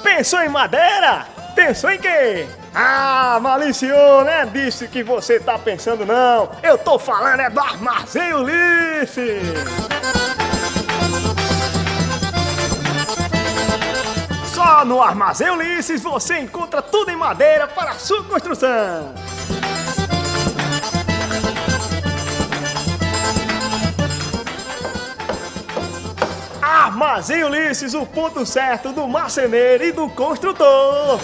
Pensou em madeira? Pensou em quê? Ah, maliciou, né? Disse que você tá pensando não. Eu tô falando é do Armazém Ulisses. Só no Armazém Ulisses você encontra tudo em madeira para a sua construção. Armazém Ulisses, o ponto certo do marceneiro e do construtor.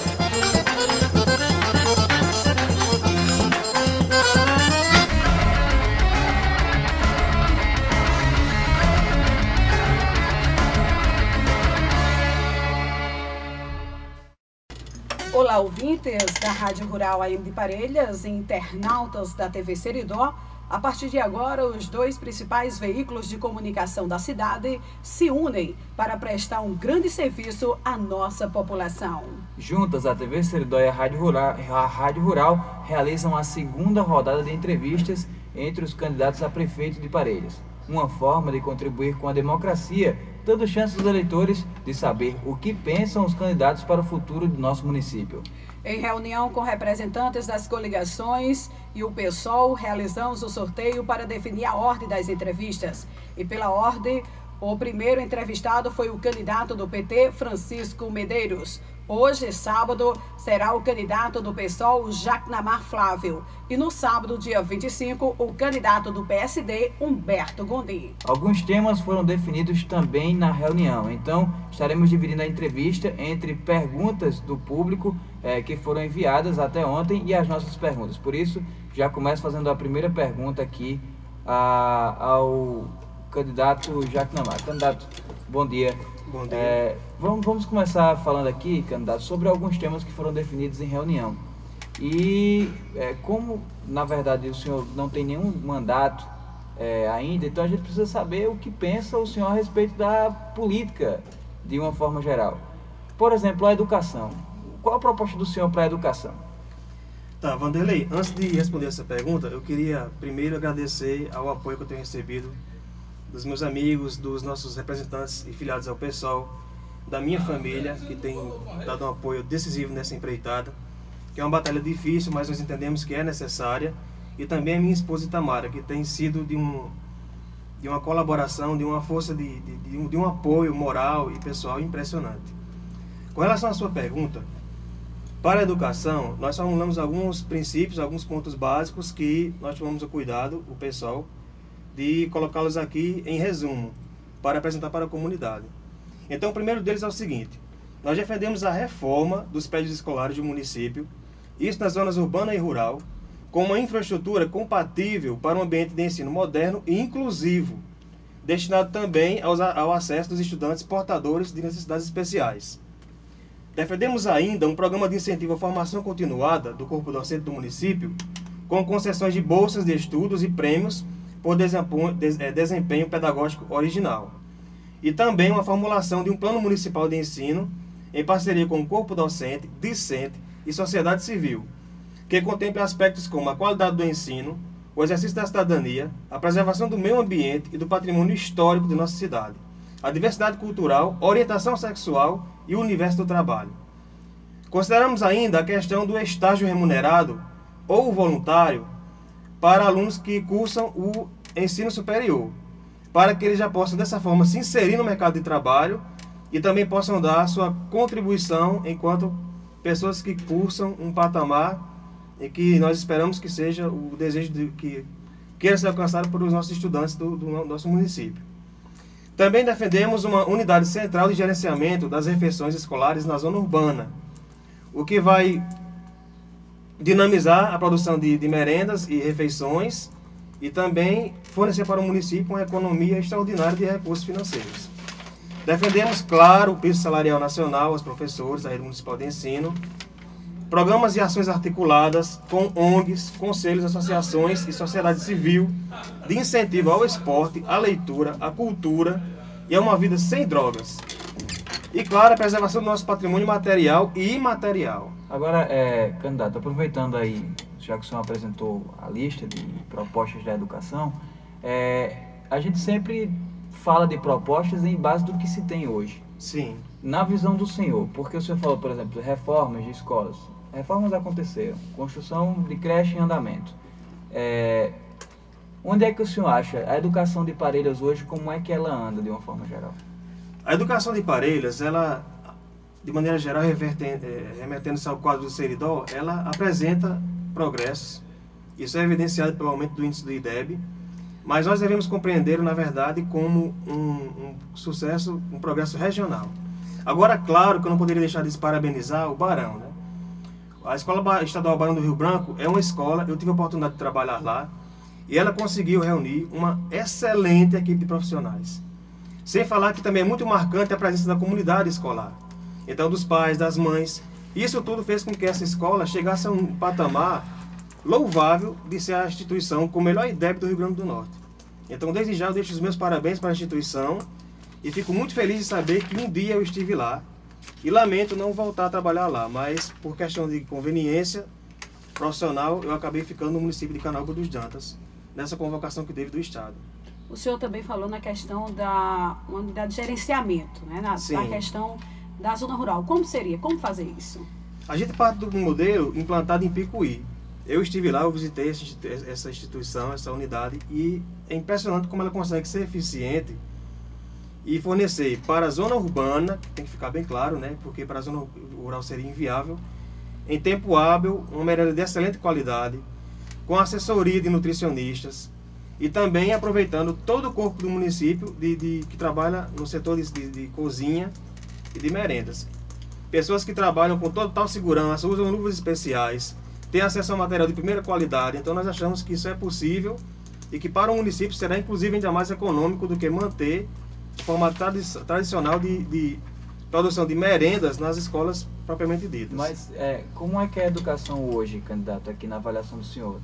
Olá, ouvintes da Rádio Rural AM de Parelhas e internautas da TV Seridó. A partir de agora, os dois principais veículos de comunicação da cidade se unem para prestar um grande serviço à nossa população. Juntas, a TV Seridó e a Rádio Rural realizam a segunda rodada de entrevistas entre os candidatos a prefeito de Parelhas. Uma forma de contribuir com a democracia, dando chance aos eleitores de saber o que pensam os candidatos para o futuro do nosso município. Em reunião com representantes das coligações e o PSOL, realizamos o sorteio para definir a ordem das entrevistas. E pela ordem, o primeiro entrevistado foi o candidato do PT, Francisco Medeiros. Hoje, sábado, será o candidato do PSOL, Jacnamar Flávio. E no sábado, dia 25, o candidato do PSD, Humberto Gondim. Alguns temas foram definidos também na reunião, então estaremos dividindo a entrevista entre perguntas do público que foram enviadas até ontem e as nossas perguntas. Por isso, já começo fazendo a primeira pergunta aqui ao candidato Jacnamar. Candidato, bom dia. Bom dia. Vamos começar falando aqui, candidato, sobre alguns temas que foram definidos em reunião. E como, na verdade, o senhor não tem nenhum mandato ainda, então a gente precisa saber o que pensa o senhor a respeito da política, de uma forma geral. Por exemplo, a educação. Qual a proposta do senhor para a educação? Tá, Vanderlei, antes de responder essa pergunta, eu queria primeiro agradecer ao apoio que eu tenho recebido dos meus amigos, dos nossos representantes e filiados ao PSOL, da minha família, que tem dado um apoio decisivo nessa empreitada, que é uma batalha difícil, mas nós entendemos que é necessária, e também a minha esposa Itamara, que tem sido de uma colaboração, de uma força, de um apoio moral e pessoal impressionante. Com relação à sua pergunta, para a educação, nós formulamos alguns princípios, alguns pontos básicos que nós tomamos o cuidado, o PSOL, de colocá-los aqui em resumo, para apresentar para a comunidade. Então, o primeiro deles é o seguinte: nós defendemos a reforma dos prédios escolares do município, isso nas zonas urbana e rural, com uma infraestrutura compatível para um ambiente de ensino moderno e inclusivo, destinado também ao acesso dos estudantes portadores de necessidades especiais. Defendemos ainda um programa de incentivo à formação continuada do corpo docente do município, com concessões de bolsas de estudos e prêmios por desempenho pedagógico original. E também uma formulação de um plano municipal de ensino, em parceria com o corpo docente, discente e sociedade civil, que contemple aspectos como a qualidade do ensino, o exercício da cidadania, a preservação do meio ambiente e do patrimônio histórico de nossa cidade, a diversidade cultural, orientação sexual e o universo do trabalho. Consideramos ainda a questão do estágio remunerado ou voluntário para alunos que cursam o ensino superior, para que eles já possam dessa forma se inserir no mercado de trabalho e também possam dar sua contribuição enquanto pessoas que cursam um patamar e que nós esperamos que seja o desejo que queira ser alcançado por os nossos estudantes do nosso município. Também defendemos uma unidade central de gerenciamento das refeições escolares na zona urbana, o que vai dinamizar a produção de merendas e refeições e também fornecer para o município uma economia extraordinária de recursos financeiros. Defendemos, claro, o piso salarial nacional aos professores da rede municipal de ensino, programas e ações articuladas com ONGs, conselhos, associações e sociedade civil de incentivo ao esporte, à leitura, à cultura e a uma vida sem drogas. E, claro, a preservação do nosso patrimônio material e imaterial. Agora, candidato, aproveitando aí, já que o senhor apresentou a lista de propostas da educação, a gente sempre fala de propostas em base do que se tem hoje. Sim. na visão do senhor, porque o senhor falou, por exemplo, de reformas de escolas. Reformas aconteceram, construção de creche em andamento. Onde é que o senhor acha a educação de Parelhas hoje, como é que ela anda de uma forma geral? A educação de Parelhas, ela, de maneira geral, remetendo-se ao quadro do Seridó, ela apresenta progressos. Isso é evidenciado pelo aumento do índice do IDEB, mas nós devemos compreender, na verdade, como um sucesso, um progresso regional. Agora, claro que eu não poderia deixar de parabenizar o Barão, né? A Escola Estadual Barão do Rio Branco é uma escola, eu tive a oportunidade de trabalhar lá, e ela conseguiu reunir uma excelente equipe de profissionais. Sem falar que também é muito marcante a presença da comunidade escolar. Então, dos pais, das mães. Isso tudo fez com que essa escola chegasse a um patamar louvável de ser a instituição com o melhor IDEB do Rio Grande do Norte. Então, desde já, eu deixo os meus parabéns para a instituição e fico muito feliz de saber que um dia eu estive lá e lamento não voltar a trabalhar lá, mas por questão de conveniência profissional, eu acabei ficando no município de Canaúba dos Dantas, nessa convocação que teve do Estado. O senhor também falou na questão da unidade de gerenciamento, né? Na questão da zona rural. Como seria? Como fazer isso? A gente parte do modelo implantado em Picuí. Eu estive lá, eu visitei essa instituição, essa unidade, e é impressionante como ela consegue ser eficiente e fornecer para a zona urbana, tem que ficar bem claro, né? Porque para a zona rural seria inviável, em tempo hábil, uma merenda de excelente qualidade, com assessoria de nutricionistas, e também aproveitando todo o corpo do município que trabalha no setor de cozinha e de merendas. Pessoas que trabalham com total segurança, usam luvas especiais, têm acesso a material de primeira qualidade. Então nós achamos que isso é possível e que para o município será inclusive ainda mais econômico do que manter o formato tradicional de produção de merendas nas escolas propriamente ditas. Mas como é que é a educação hoje, candidato, aqui na avaliação do senhor?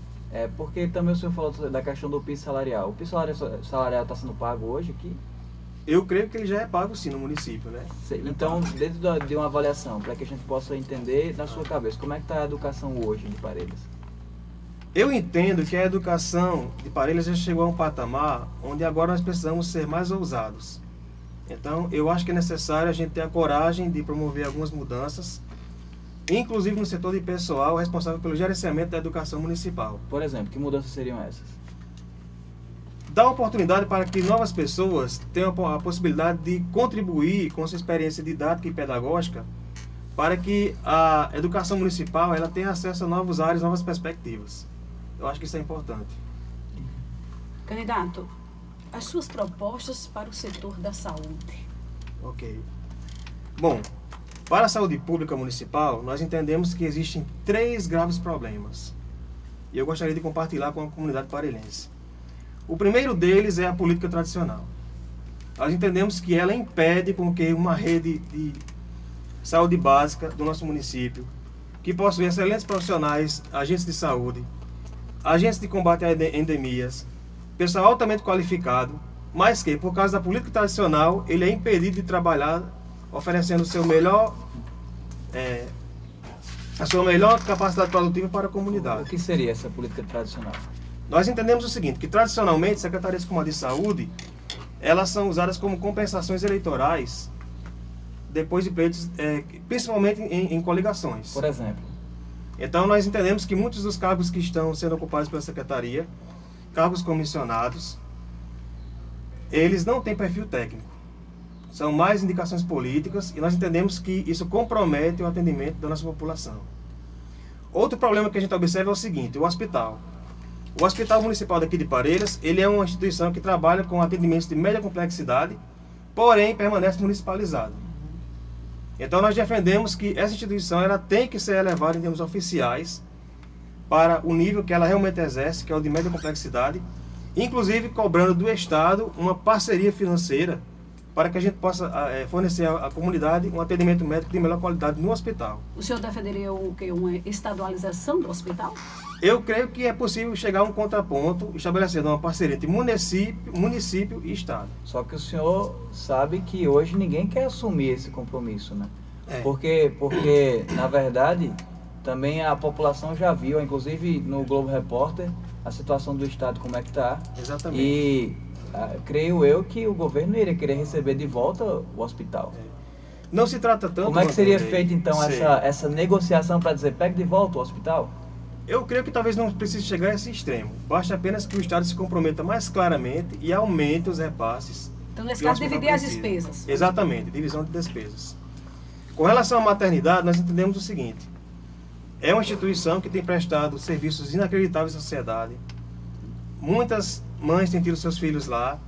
Porque também o senhor falou da questão do piso salarial. O piso salarial está sendo pago hoje aqui? Eu creio que ele já é pago sim no município, né? Então, dentro de uma avaliação, para que a gente possa entender na sua cabeça, como é que está a educação hoje de Parelhas? Eu entendo que a educação de Parelhas já chegou a um patamar onde agora nós precisamos ser mais ousados. Então, eu acho que é necessário a gente ter a coragem de promover algumas mudanças, inclusive no setor de pessoal responsável pelo gerenciamento da educação municipal. Por exemplo, que mudanças seriam essas? Dar oportunidade para que novas pessoas tenham a possibilidade de contribuir com sua experiência didática e pedagógica para que a educação municipal ela tenha acesso a novos áreas, novas perspectivas. Eu acho que isso é importante. Candidato, as suas propostas para o setor da saúde. Ok. Bom, para a saúde pública municipal, nós entendemos que existem 3 graves problemas. E eu gostaria de compartilhar com a comunidade parelhense. O primeiro deles é a política tradicional. Nós entendemos que ela impede com que uma rede de saúde básica do nosso município, que possui excelentes profissionais, agentes de saúde, agentes de combate a endemias, pessoal altamente qualificado, mas que, por causa da política tradicional, ele é impedido de trabalhar oferecendo a sua melhor capacidade produtiva para a comunidade. O que seria essa política tradicional? Nós entendemos o seguinte, que tradicionalmente secretarias como a de saúde, elas são usadas como compensações eleitorais depois de pleitos, principalmente em coligações. Por exemplo? Então nós entendemos que muitos dos cargos que estão sendo ocupados pela secretaria, cargos comissionados, eles não têm perfil técnico. São mais indicações políticas e nós entendemos que isso compromete o atendimento da nossa população. Outro problema que a gente observa é o seguinte, o hospital. O Hospital Municipal daqui de Parelhas, ele é uma instituição que trabalha com atendimentos de média complexidade, porém permanece municipalizado. Então nós defendemos que essa instituição ela tem que ser elevada em termos oficiais para o nível que ela realmente exerce, que é o de média complexidade, inclusive cobrando do Estado uma parceria financeira para que a gente possa fornecer à comunidade um atendimento médico de melhor qualidade no hospital. O senhor defenderia uma estadualização do hospital? Eu creio que é possível chegar a um contraponto estabelecendo uma parceria entre município e Estado. Só que o senhor sabe que hoje ninguém quer assumir esse compromisso, né? Porque, na verdade, também a população já viu, inclusive no Globo Repórter, a situação do Estado, como é que está. Exatamente. E creio eu que o governo iria querer receber de volta o hospital. Não se trata tanto... Como é que seria Vanderlei, feita, então, essa negociação para dizer, pegue de volta o hospital? Eu creio que talvez não precise chegar a esse extremo. Basta apenas que o Estado se comprometa mais claramente e aumente os repasses. Então, nesse que o caso, hospital dividir as precisa. despesas. Exatamente, divisão de despesas. Com relação à maternidade, nós entendemos o seguinte. É uma instituição que tem prestado serviços inacreditáveis à sociedade. Muitas mães têm tido seus filhos lá.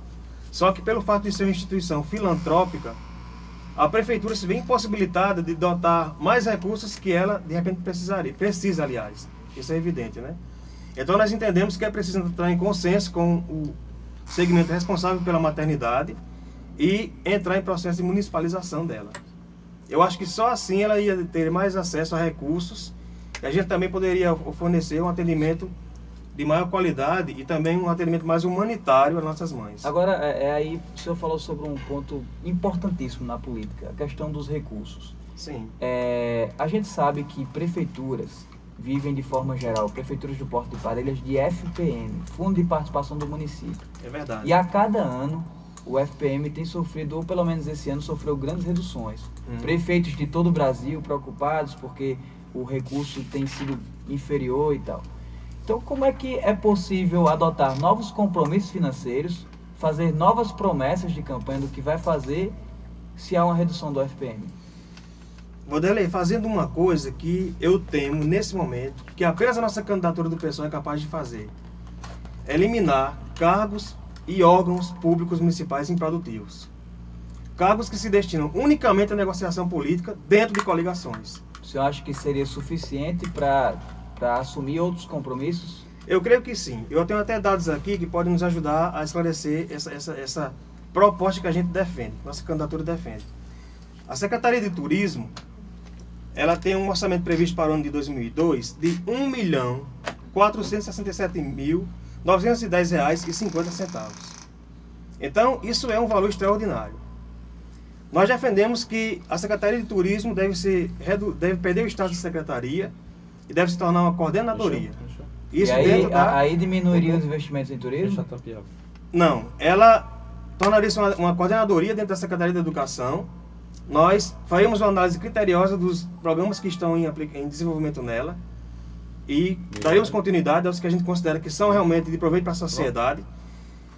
Só que pelo fato de ser uma instituição filantrópica, a prefeitura se vê impossibilitada de dotar mais recursos que ela, de repente, precisaria. Precisa, aliás. Isso é evidente, né? Então nós entendemos que é preciso entrar em consenso com o segmento responsável pela maternidade e entrar em processo de municipalização dela. Eu acho que só assim ela ia ter mais acesso a recursos e a gente também poderia fornecer um atendimento de maior qualidade e também um atendimento mais humanitário às nossas mães. Agora, aí o senhor falou sobre um ponto importantíssimo na política, a questão dos recursos. Sim. A gente sabe que prefeituras vivem de forma geral, prefeituras do Porto de Parelhas, de FPM, Fundo de Participação do Município. É verdade. E a cada ano, o FPM tem sofrido, ou pelo menos esse ano, sofreu grandes reduções. Prefeitos de todo o Brasil preocupados porque o recurso tem sido inferior e tal. Então, como é que é possível adotar novos compromissos financeiros, fazer novas promessas de campanha do que vai fazer se há uma redução do FPM? Vanderlei, fazendo uma coisa que eu temo nesse momento, que apenas a nossa candidatura do PSOL é capaz de fazer. Eliminar cargos e órgãos públicos municipais improdutivos. Cargos que se destinam unicamente à negociação política dentro de coligações. O senhor acha que seria suficiente para assumir outros compromissos? Eu creio que sim. Eu tenho até dados aqui que podem nos ajudar a esclarecer essa proposta que a gente defende, nossa candidatura defende. A Secretaria de Turismo, ela tem um orçamento previsto para o ano de 2002 de R$ 1.467.910,50. Então, isso é um valor extraordinário. Nós defendemos que a Secretaria de Turismo deve perder o estado de secretaria e deve se tornar uma coordenadoria. Isso e aí diminuiria os investimentos em turismo? Não, ela tornaria-se uma coordenadoria dentro da Secretaria da Educação. Nós faríamos uma análise criteriosa dos programas que estão em desenvolvimento nela e daríamos continuidade aos que a gente considera que são realmente de proveito para a sociedade.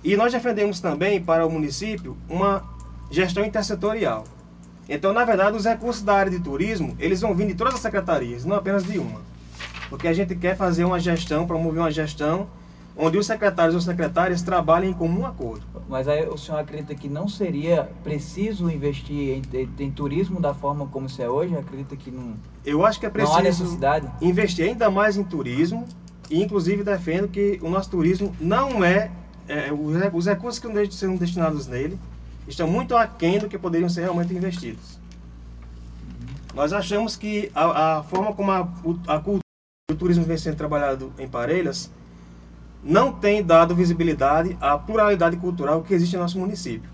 E nós defendemos também para o município uma gestão intersetorial. Então, na verdade, os recursos da área de turismo, eles vão vir de todas as secretarias, não apenas de uma. Porque a gente quer fazer uma gestão, promover uma gestão onde os secretários ou secretárias trabalhem em comum acordo. Mas aí o senhor acredita que não seria preciso investir em turismo da forma como isso é hoje? Acredita que não? Eu acho que é preciso não há necessidade? Investir ainda mais em turismo e, inclusive, defendo que o nosso turismo não os recursos que são destinados nele estão muito aquém do que poderiam ser realmente investidos. Nós achamos que a forma como a cultura e o turismo vem sendo trabalhado em Parelhas não tem dado visibilidade à pluralidade cultural que existe em nosso município.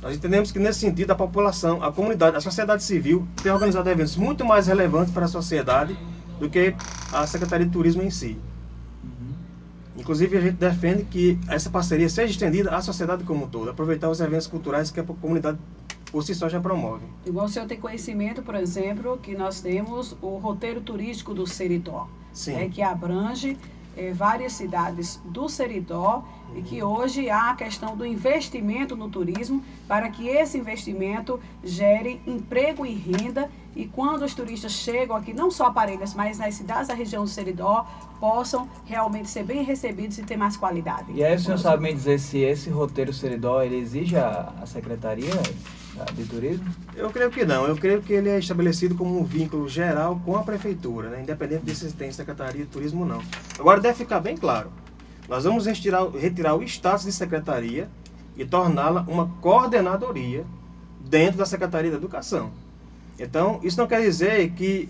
Nós entendemos que, nesse sentido, a população, a comunidade, a sociedade civil tem organizado eventos muito mais relevantes para a sociedade do que a Secretaria de Turismo em si. Inclusive, a gente defende que essa parceria seja estendida à sociedade como um todo, aproveitar os eventos culturais que a comunidade por si só já promove. Igual o senhor tem conhecimento, por exemplo, que nós temos o roteiro turístico do Seridó, que abrange várias cidades do Seridó e que hoje há a questão do investimento no turismo para que esse investimento gere emprego e renda e quando os turistas chegam aqui, não só a Parelhas, mas nas cidades da região do Seridó, possam realmente ser bem recebidos e ter mais qualidade. E aí o senhor sabe me dizer se esse roteiro Seridó, ele exige a Secretaria de Turismo? Eu creio que não. Eu creio que ele é estabelecido como um vínculo geral com a Prefeitura, né? Independente de se tem Secretaria de Turismo ou não. Agora deve ficar bem claro. Nós vamos retirar o status de secretaria e torná-la uma coordenadoria dentro da Secretaria da Educação. Então, isso não quer dizer que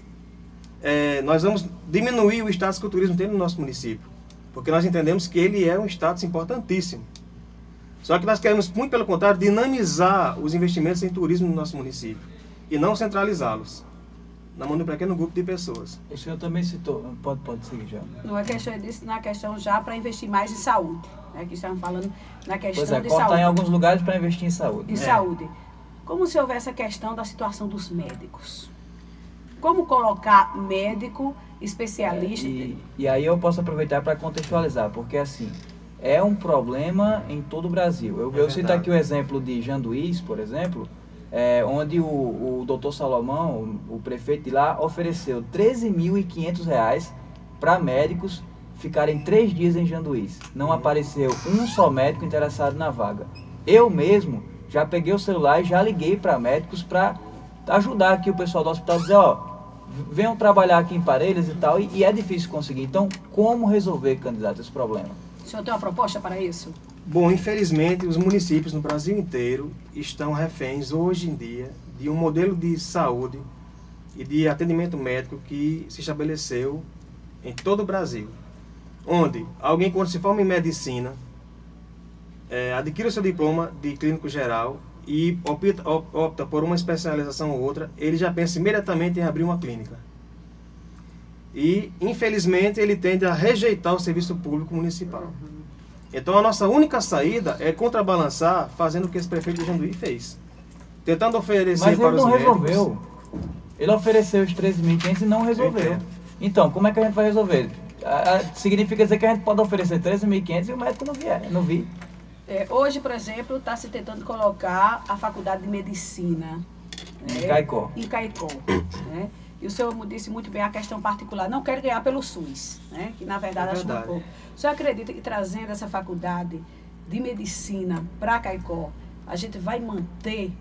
nós vamos diminuir o status que o turismo tem no nosso município, porque nós entendemos que ele é um status importantíssimo. Só que nós queremos, muito pelo contrário, dinamizar os investimentos em turismo no nosso município e não centralizá-los na mão de um pequeno grupo de pessoas. O senhor também citou, pode seguir já. Não é questão disso, na questão já para investir mais em saúde, né? Que estamos falando na questão de cortar saúde. Em alguns lugares para investir em saúde. Em saúde. como se houvesse a questão da situação dos médicos. Como colocar médico, especialista... E aí eu posso aproveitar para contextualizar, porque assim, é um problema em todo o Brasil. Eu cito aqui o exemplo de Janduís, por exemplo, onde o doutor Salomão, o prefeito de lá, ofereceu R$13.500 para médicos ficarem 3 dias em Janduís. Não apareceu um só médico interessado na vaga. Eu mesmo já peguei o celular e já liguei para médicos para ajudar aqui o pessoal do hospital a dizer, ó, venham trabalhar aqui em Parelhas e tal, e é difícil conseguir. Então, como resolver, candidato, esse problema? O senhor tem uma proposta para isso? Bom, infelizmente, os municípios no Brasil inteiro estão reféns, hoje em dia, de um modelo de saúde e de atendimento médico que se estabeleceu em todo o Brasil. Onde alguém, quando se forma em medicina, adquire o seu diploma de clínico geral e opta por uma especialização ou outra, ele já pensa imediatamente em abrir uma clínica. E, infelizmente, ele tende a rejeitar o serviço público municipal. Então, a nossa única saída é contrabalançar, fazendo o que esse prefeito de Janduí fez. Tentando oferecer para os médicos... Mas ele não resolveu. Ele ofereceu os 13.500 e não resolveu. Então, como é que a gente vai resolver? Significa dizer que a gente pode oferecer 13.500 e o médico não vir. Hoje, por exemplo, está se tentando colocar a faculdade de medicina em Caicó. Né? E o senhor disse muito bem a questão particular. Não quero ganhar pelo SUS, né? Que na verdade acho muito pouco. O senhor acredita que trazendo essa faculdade de medicina para Caicó, a gente vai manter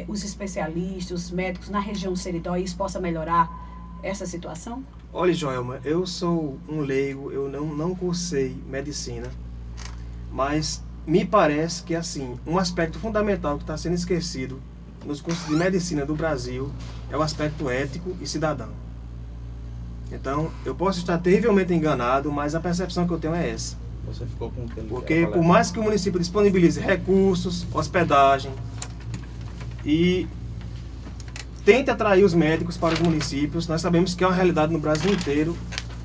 os especialistas, os médicos na região do Seridó e isso possa melhorar essa situação? Olha, Joelma, eu sou um leigo, eu não cursei medicina, mas me parece que, assim, um aspecto fundamental que está sendo esquecido nos cursos de medicina do Brasil é o aspecto ético e cidadão. Então, eu posso estar terrivelmente enganado, mas a percepção que eu tenho é essa. Você ficou com o que ele Porque por mais que o município disponibilize recursos, hospedagem e tente atrair os médicos para os municípios, nós sabemos que é uma realidade no Brasil inteiro.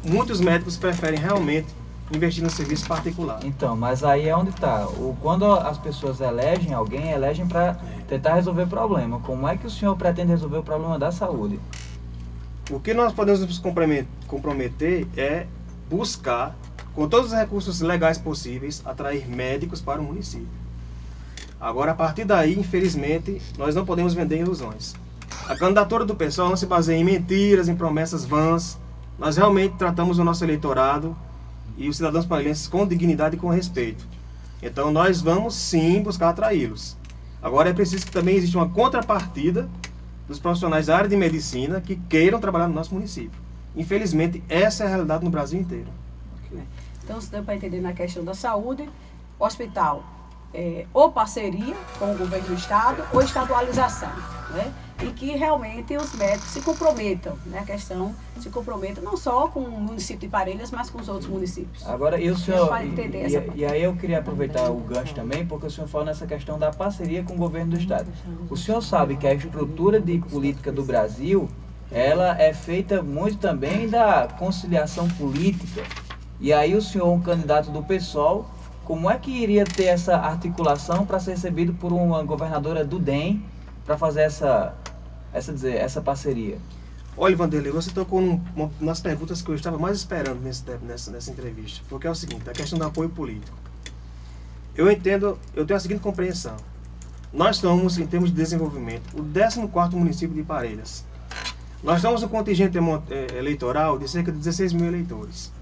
Muitos médicos preferem realmente investir no serviço particular. Então, mas aí é onde está. Quando as pessoas elegem alguém, elegem para tentar resolver o problema. Como é que o senhor pretende resolver o problema da saúde? O que nós podemos nos comprometer é buscar, com todos os recursos legais possíveis, atrair médicos para o município. Agora, a partir daí, infelizmente, nós não podemos vender ilusões. A candidatura do pessoal não se baseia em mentiras, em promessas vãs. Nós realmente tratamos o nosso eleitorado e os cidadãos parelhenses com dignidade e com respeito. Então nós vamos sim buscar atraí-los. Agora é preciso que também exista uma contrapartida dos profissionais da área de medicina que queiram trabalhar no nosso município. Infelizmente, essa é a realidade no Brasil inteiro. Então, se deu para entender na questão da saúde, hospital, ou parceria com o governo do estado, ou estadualização, né? E que realmente os médicos se comprometam, né? A questão se comprometa não só com o município de Parelhas, mas com os outros municípios. Agora, e o senhor, e aí eu queria aproveitar o gancho também, porque o senhor fala nessa questão da parceria com o governo do estado. O senhor sabe que a estrutura de política do Brasil, ela é feita muito também da conciliação política. E aí o senhor, um candidato do PSOL, como é que iria ter essa articulação para ser recebido por uma governadora do DEM para fazer essa parceria? Olha, Vanderlei, você tocou nas perguntas que eu estava mais esperando nessa entrevista, porque é o seguinte, a questão do apoio político. Eu tenho a seguinte compreensão. Nós somos, em termos de desenvolvimento, o 14º município de Parelhas. Nós somos um contingente eleitoral de cerca de 16 mil eleitores.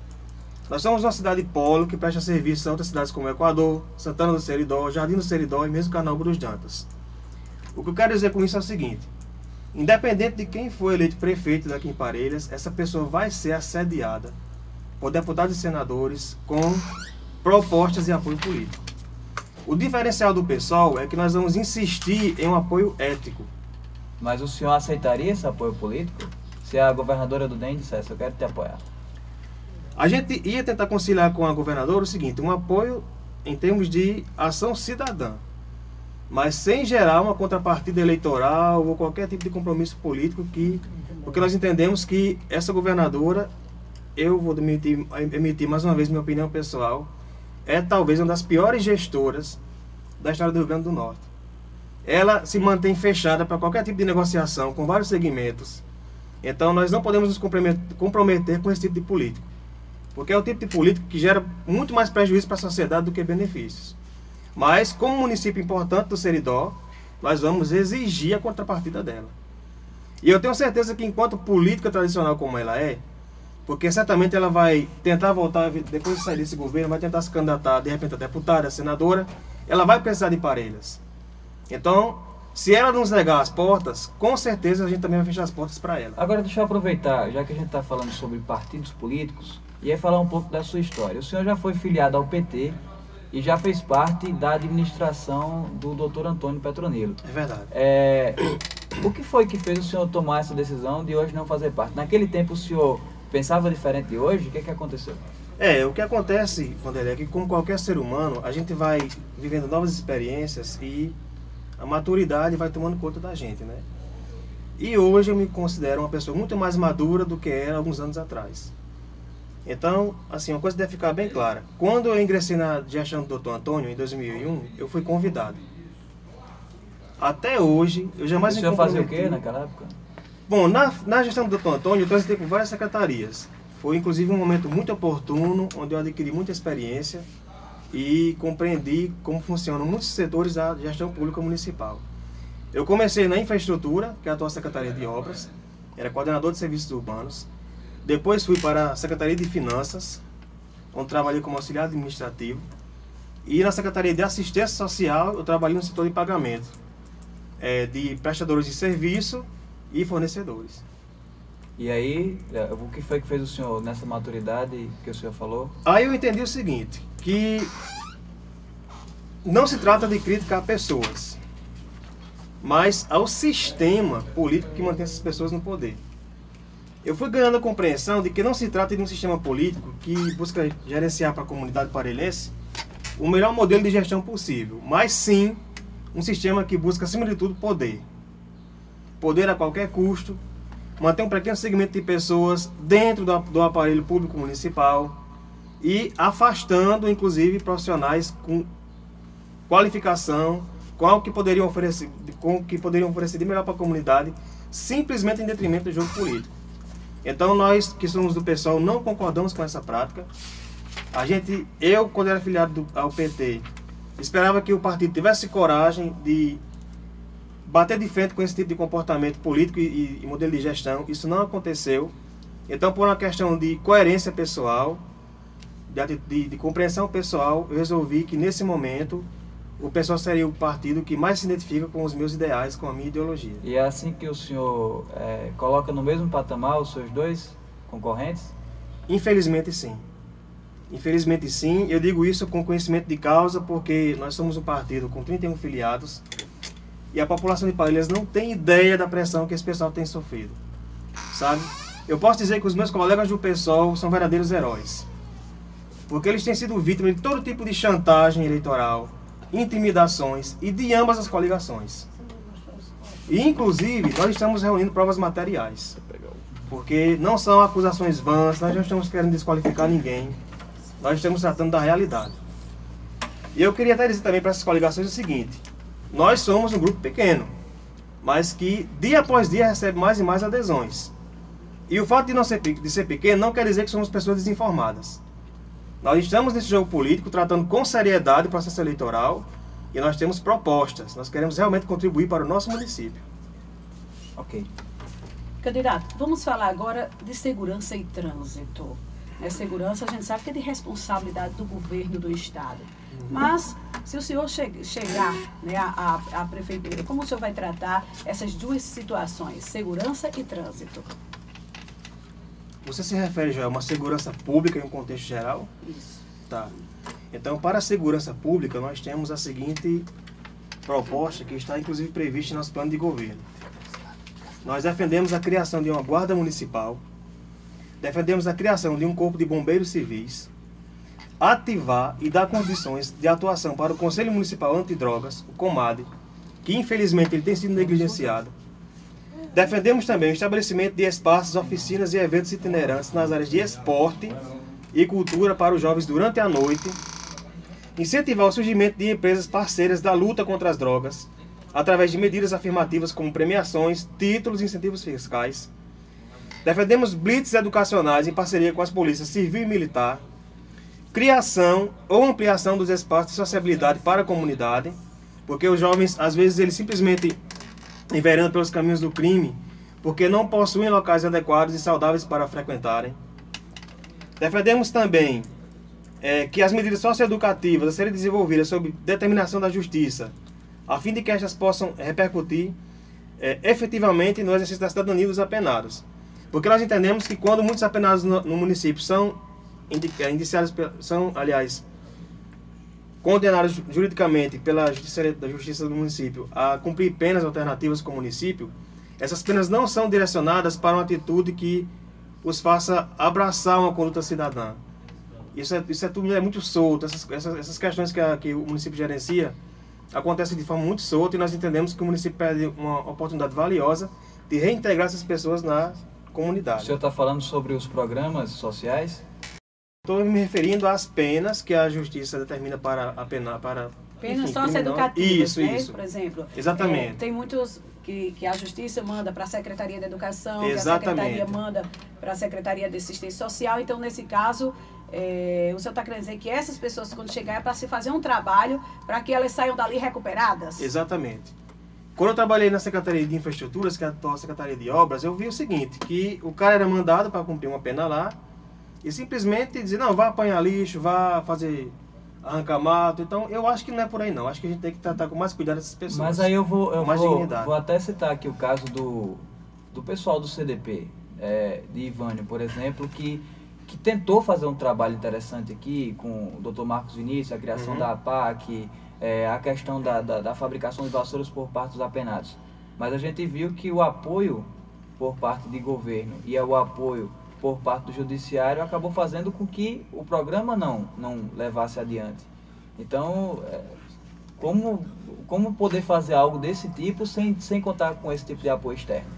Nós somos uma cidade polo que presta serviço a outras cidades como Equador, Santana do Seridó, Jardim do Seridó e mesmo Carnaúba dos Dantas. O que eu quero dizer com isso é o seguinte: independente de quem for eleito prefeito daqui em Parelhas, essa pessoa vai ser assediada por deputados e senadores com propostas de apoio político. O diferencial do PSOL é que nós vamos insistir em um apoio ético. Mas o senhor aceitaria esse apoio político? Se a governadora do DEM dissesse, eu quero te apoiar. A gente ia tentar conciliar com a governadora o seguinte: um apoio em termos de ação cidadã, mas sem gerar uma contrapartida eleitoral ou qualquer tipo de compromisso político, porque nós entendemos que essa governadora, eu vou emitir mais uma vez minha opinião pessoal, é talvez uma das piores gestoras da história do Rio Grande do Norte. ela se mantém fechada para qualquer tipo de negociação com vários segmentos. Então nós não podemos nos comprometer com esse tipo de político, porque é o tipo de político que gera muito mais prejuízo para a sociedade do que benefícios. Mas, como município importante do Seridó, nós vamos exigir a contrapartida dela. E eu tenho certeza que enquanto política tradicional como ela é, porque certamente ela vai tentar voltar, depois de sair desse governo, vai tentar se candidatar, de repente a deputada, a senadora, ela vai precisar de parelhas. Então, se ela nos negar as portas, com certeza a gente também vai fechar as portas para ela. Agora deixa eu aproveitar, já que a gente está falando sobre partidos políticos, e aí falar um pouco da sua história. O senhor já foi filiado ao PT e já fez parte da administração do Dr. Antônio Petronilo. É verdade. O que foi que fez o senhor tomar essa decisão de hoje não fazer parte? Naquele tempo o senhor pensava diferente de hoje? O que aconteceu? O que acontece, Vanderlei, é que como qualquer ser humano, a gente vai vivendo novas experiências e a maturidade vai tomando conta da gente, né? E hoje eu me considero uma pessoa muito mais madura do que era alguns anos atrás. Então, assim, uma coisa deve ficar bem clara. Quando eu ingressei na gestão do Dr. Antônio, em 2001, eu fui convidado. Até hoje, eu jamais me comprometi. O senhor fazia o quê naquela época? Bom, na gestão do Dr. Antônio, eu transitei por várias secretarias. Foi, inclusive, um momento muito oportuno, onde eu adquiri muita experiência e compreendi como funcionam muitos setores da gestão pública municipal. Eu comecei na infraestrutura, que é a atual Secretaria de Obras, era coordenador de serviços urbanos. Depois fui para a Secretaria de Finanças, onde trabalhei como auxiliar administrativo. E na Secretaria de Assistência Social, eu trabalhei no setor de pagamento, de prestadores de serviço e fornecedores. E aí, o que foi que fez o senhor nessa maturidade que o senhor falou? Aí eu entendi o seguinte, que não se trata de criticar pessoas, mas ao sistema político que mantém essas pessoas no poder. Eu fui ganhando a compreensão de que não se trata de um sistema político que busca gerenciar para a comunidade parelhense o melhor modelo de gestão possível, mas sim um sistema que busca, acima de tudo, poder. Poder a qualquer custo, manter um pequeno segmento de pessoas dentro do aparelho público municipal e afastando, inclusive, profissionais com qualificação, com o que poderiam oferecer de melhor para a comunidade, simplesmente em detrimento do jogo político. Então nós que somos do PSOL não concordamos com essa prática. Eu, quando era filiado ao PT, esperava que o partido tivesse coragem de bater de frente com esse tipo de comportamento político e modelo de gestão. Isso não aconteceu. Então, por uma questão de coerência pessoal, de compreensão pessoal, eu resolvi que nesse momento o PSOL seria o partido que mais se identifica com os meus ideais, com a minha ideologia. E é assim que o senhor coloca no mesmo patamar os seus dois concorrentes? Infelizmente sim. Infelizmente sim. Eu digo isso com conhecimento de causa porque nós somos um partido com 31 filiados e a população de Parelhas não tem ideia da pressão que esse pessoal tem sofrido, sabe? Eu posso dizer que os meus colegas do PSOL são verdadeiros heróis, porque eles têm sido vítimas de todo tipo de chantagem eleitoral, intimidações e de ambas as coligações. E inclusive nós estamos reunindo provas materiais, porque não são acusações vãs, nós não estamos querendo desqualificar ninguém, nós estamos tratando da realidade. E eu queria até dizer também para essas coligações o seguinte: nós somos um grupo pequeno, mas que dia após dia recebe mais e mais adesões. E o fato de ser pequeno não quer dizer que somos pessoas desinformadas. Nós estamos nesse jogo político tratando com seriedade o processo eleitoral e nós temos propostas. Nós queremos realmente contribuir para o nosso município. Ok. Candidato, vamos falar agora de segurança e trânsito. Segurança, a gente sabe que é de responsabilidade do governo do estado. Mas, se o senhor chegar à prefeitura, como o senhor vai tratar essas duas situações, segurança e trânsito? Você se refere já a uma segurança pública em um contexto geral? Isso. Tá. Então, para a segurança pública, nós temos a seguinte proposta que está inclusive prevista em nosso plano de governo. Nós defendemos a criação de uma guarda municipal, defendemos a criação de um corpo de bombeiros civis, ativar e dar condições de atuação para o Conselho Municipal Antidrogas, o COMAD, que infelizmente ele tem sido negligenciado. Defendemos também o estabelecimento de espaços, oficinas e eventos itinerantes nas áreas de esporte e cultura para os jovens durante a noite, incentivar o surgimento de empresas parceiras da luta contra as drogas, através de medidas afirmativas como premiações, títulos e incentivos fiscais. Defendemos blitz educacionais em parceria com as polícias civil e militar, criação ou ampliação dos espaços de sociabilidade para a comunidade, porque os jovens, às vezes, eles simplesmente enveredam pelos caminhos do crime, porque não possuem locais adequados e saudáveis para frequentarem. Defendemos também que as medidas socioeducativas a serem desenvolvidas sob determinação da Justiça, a fim de que estas possam repercutir efetivamente no exercício da cidadania dos apenados. Porque nós entendemos que quando muitos apenados no município são indiciados, aliás, condenados juridicamente pela Justiça do município a cumprir penas alternativas com o município, essas penas não são direcionadas para uma atitude que os faça abraçar uma conduta cidadã. Isso é tudo muito solto, essas questões que o município gerencia acontecem de forma muito solta, e nós entendemos que o município perde uma oportunidade valiosa de reintegrar essas pessoas na comunidade. O senhor está falando sobre os programas sociais? Estou me referindo às penas que a Justiça determina para a pena, penas socioeducativas, né? Isso. Por exemplo. Exatamente. Tem muitos que a Justiça manda para a Secretaria da Educação, que a Exatamente. Secretaria manda para a Secretaria de Assistência Social. Então, nesse caso, o senhor está querendo dizer que essas pessoas, quando chegar, é para se fazer um trabalho para que elas saiam dali recuperadas? Exatamente. Quando eu trabalhei na Secretaria de Infraestruturas, que é a atual Secretaria de Obras, eu vi o seguinte, que o cara era mandado para cumprir uma pena lá e simplesmente dizer, não, vá apanhar lixo, vá fazer arrancar mato. Então, eu acho que não é por aí não. Acho que a gente tem que tratar com mais cuidado essas pessoas. Mas aí eu vou dignidade. até citar aqui o caso do pessoal do CDP, de Ivânio, por exemplo, que tentou fazer um trabalho interessante aqui com o Dr. Marcos Vinícius, a criação da APAC, a questão da fabricação de vassouras por parte dos apenados. Mas a gente viu que o apoio por parte de governo e o apoio por parte do judiciário acabou fazendo com que o programa não levasse adiante. Então, como poder fazer algo desse tipo sem contar com esse tipo de apoio externo?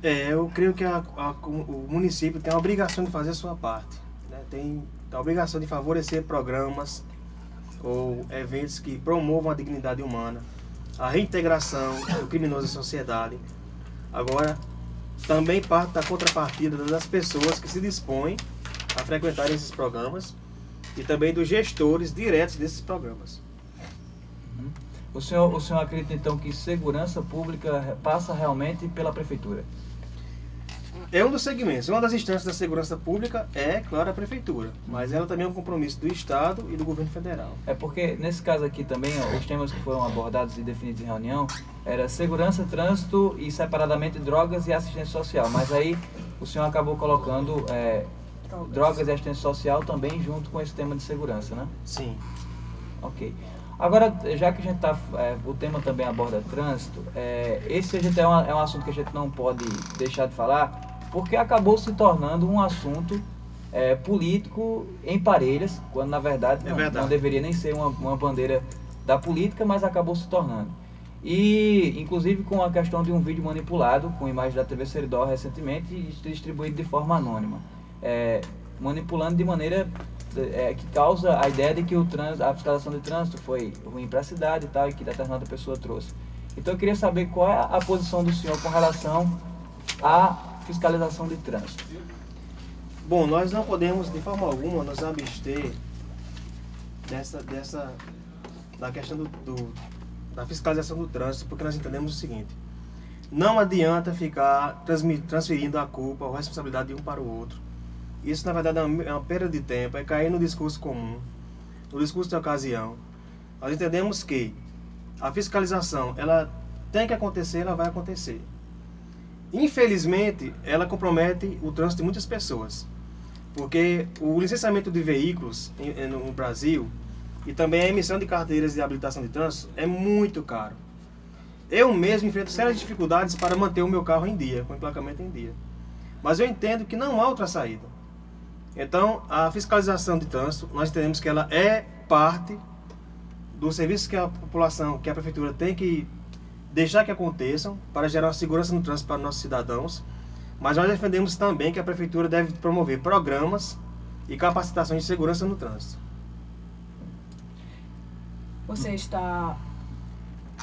Eu creio que o município tem a obrigação de fazer a sua parte, né? Tem a obrigação de favorecer programas ou eventos que promovam a dignidade humana, a reintegração do criminoso à sociedade. Agora, também parte da contrapartida das pessoas que se dispõem a frequentar esses programas e também dos gestores diretos desses programas. O senhor acredita então que segurança pública passa realmente pela prefeitura? É um dos segmentos. Uma das instâncias da segurança pública é, claro, a prefeitura, mas ela também é um compromisso do Estado e do governo federal. É porque, nesse caso aqui também, os temas que foram abordados e definidos em reunião era segurança, trânsito e, separadamente, drogas e assistência social. Mas aí o senhor acabou colocando drogas e assistência social também junto com esse tema de segurança, né? Sim. Ok. Agora, já que a gente o tema também aborda trânsito, esse é um assunto que a gente não pode deixar de falar, porque acabou se tornando um assunto político em Parelhas, quando na verdade não deveria nem ser uma bandeira da política, mas acabou se tornando. E, inclusive, com a questão de um vídeo manipulado, com imagem da TV Seridó recentemente, e distribuído de forma anônima, manipulando de maneira que causa a ideia de que a fiscalização de trânsito foi ruim para a cidade e tal, e que determinada pessoa trouxe. Então eu queria saber qual é a posição do senhor com relação à fiscalização de trânsito. Bom, nós não podemos de forma alguma nos abster da questão da fiscalização do trânsito, porque nós entendemos o seguinte: não adianta ficar transferindo a culpa ou a responsabilidade de um para o outro. Isso, na verdade, é uma perda de tempo, é cair no discurso comum, no discurso de ocasião. Nós entendemos que a fiscalização, ela tem que acontecer, ela vai acontecer. Infelizmente, ela compromete o trânsito de muitas pessoas, porque o licenciamento de veículos no Brasil e também a emissão de carteiras de habilitação de trânsito é muito caro. Eu mesmo enfrento sérias dificuldades para manter o meu carro em dia, com o emplacamento em dia. Mas eu entendo que não há outra saída. Então, a fiscalização de trânsito, nós entendemos que ela é parte do serviço que a população, que a prefeitura tem que deixar que aconteçam para gerar uma segurança no trânsito para nossos cidadãos. Mas nós defendemos também que a prefeitura deve promover programas e capacitações de segurança no trânsito. Você está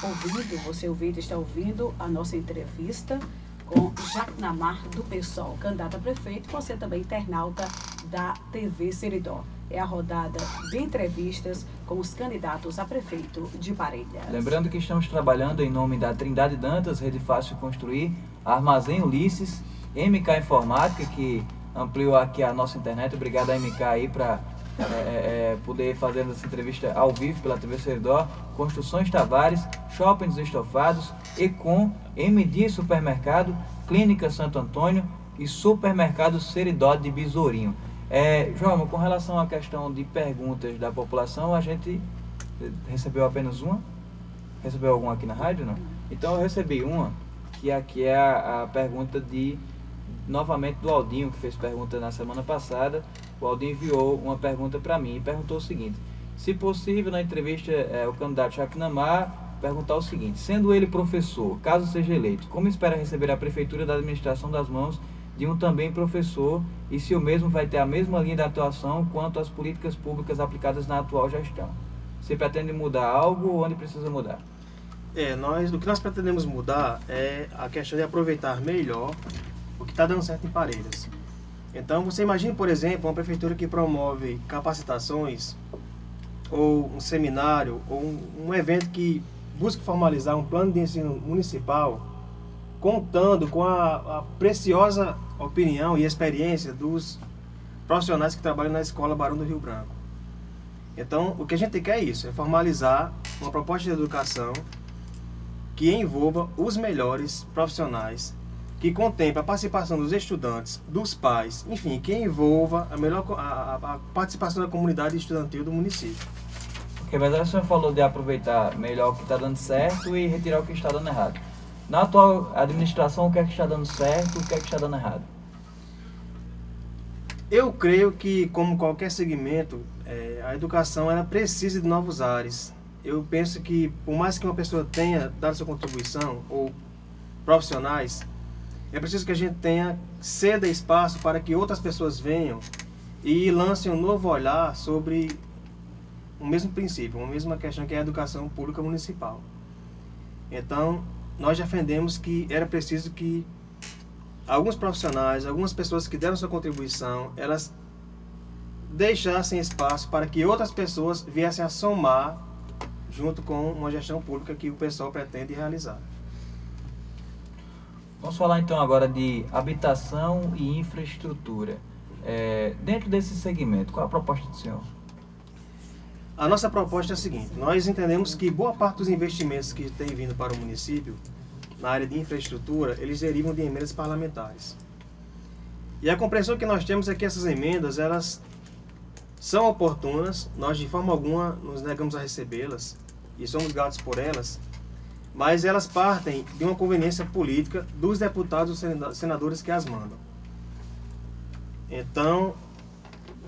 ouvindo, você ouvinte está ouvindo a nossa entrevista com Jacnamar do PSOL, candidato a prefeito, você também internauta da TV Seridó. É a rodada de entrevistas com os candidatos a prefeito de Parelhas. Lembrando que estamos trabalhando em nome da Trindade Dantas, Rede Fácil de Construir, Armazém Ulisses, MK Informática, que ampliou aqui a nossa internet. Obrigado a MK aí para poder fazer essa entrevista ao vivo pela TV Seridó, Construções Tavares, Shoppings Estofados, Econ, MD Supermercado, Clínica Santo Antônio e Supermercado Seridó de Besourinho. João, com relação à questão de perguntas da população, a gente recebeu apenas uma? Recebeu alguma aqui na rádio, não? Então eu recebi uma, que aqui é a pergunta novamente do Aldinho, que fez pergunta na semana passada. O Aldinho enviou uma pergunta para mim e perguntou o seguinte: se possível, na entrevista, o candidato Jacnamar perguntar o seguinte: sendo ele professor, caso seja eleito, como espera receber a prefeitura da administração das mãos de um também professor, e se o mesmo vai ter a mesma linha de atuação quanto às políticas públicas aplicadas na atual gestão? Você pretende mudar algo ou onde precisa mudar? O que nós pretendemos mudar é a questão de aproveitar melhor o que está dando certo em Parelhas. Então, você imagina, por exemplo, uma prefeitura que promove capacitações, ou um seminário, ou um evento que busca formalizar um plano de ensino municipal, contando com a preciosa opinião e experiência dos profissionais que trabalham na Escola Barão do Rio Branco. Então, o que a gente quer é isso, é formalizar uma proposta de educação que envolva os melhores profissionais, que contemple a participação dos estudantes, dos pais, enfim, que envolva a participação da comunidade estudantil do município. Ok, mas a senhora falou de aproveitar melhor o que está dando certo e retirar o que está dando errado. Na atual administração, o que é que está dando certo e o que é que está dando errado? Eu creio que, como qualquer segmento, a educação ela precisa de novos ares. Eu penso que, por mais que uma pessoa tenha dado sua contribuição, ou profissionais, é preciso que a gente ceda espaço para que outras pessoas venham e lancem um novo olhar sobre o mesmo princípio, uma mesma questão, que é a educação pública municipal. Então, nós defendemos que era preciso que alguns profissionais, algumas pessoas que deram sua contribuição, elas deixassem espaço para que outras pessoas viessem a somar junto com uma gestão pública que o pessoal pretende realizar. Vamos falar então agora de habitação e infraestrutura. Dentro desse segmento, qual a proposta do senhor? A nossa proposta é a seguinte: nós entendemos que boa parte dos investimentos que têm vindo para o município na área de infraestrutura, eles derivam de emendas parlamentares. E a compreensão que nós temos é que essas emendas, elas são oportunas, nós de forma alguma nos negamos a recebê-las e somos gratos por elas, mas elas partem de uma conveniência política dos deputados e senadores que as mandam. Então,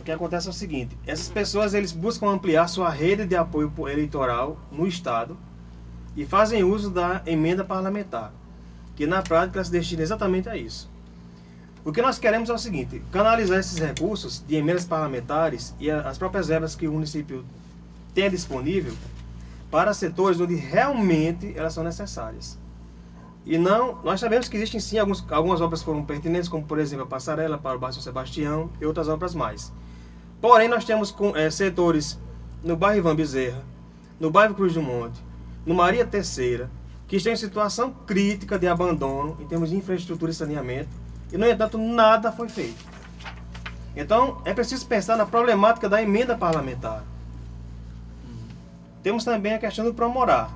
o que acontece é o seguinte: essas pessoas eles buscam ampliar sua rede de apoio eleitoral no Estado e fazem uso da emenda parlamentar, que na prática ela se destina exatamente a isso. O que nós queremos é o seguinte: canalizar esses recursos de emendas parlamentares e as próprias verbas que o município tem disponível para setores onde realmente elas são necessárias. E não, nós sabemos que existem sim algumas obras que foram pertinentes, como por exemplo a passarela para o bairro São Sebastião e outras obras mais. Porém, nós temos setores no bairro Ivan Bezerra, no bairro Cruz do Monte, no Maria Terceira, que estão em situação crítica de abandono em termos de infraestrutura e saneamento, e no entanto nada foi feito. Então é preciso pensar na problemática da emenda parlamentar. Temos também a questão do Promorar.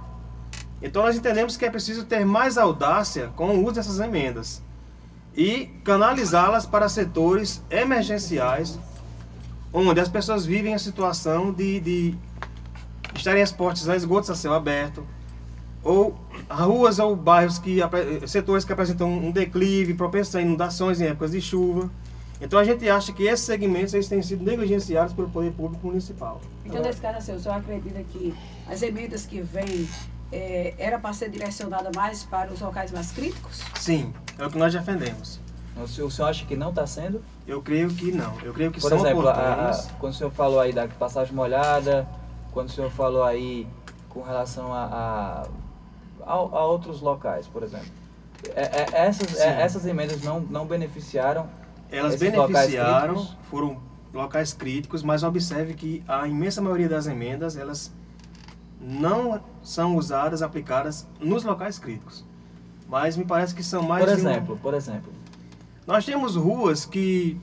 Então nós entendemos que é preciso ter mais audácia com o uso dessas emendas e canalizá-las para setores emergenciais, onde as pessoas vivem a situação de estarem expostas a esgotos a céu aberto, ou ruas ou bairros, setores que apresentam um declive, propensos a inundações em épocas de chuva. Então a gente acha que esses segmentos eles têm sido negligenciados pelo poder público municipal. Então, nesse caso, assim, o senhor acredita que as emendas que vêm era para ser direcionada mais para os locais mais críticos? Sim, é o que nós defendemos. O senhor acha que não está sendo? Eu creio que não. Eu creio que por são exemplo, oportunos. Quando o senhor falou aí da passagem molhada, quando o senhor falou aí com relação a a outros locais, por exemplo. Essas emendas não beneficiaram. Elas esses locais beneficiaram, críticos? foram locais críticos, mas observe que a imensa maioria das emendas, elas não são usadas, aplicadas nos locais críticos. Mas me parece que são mais... Por exemplo. Nós temos ruas que...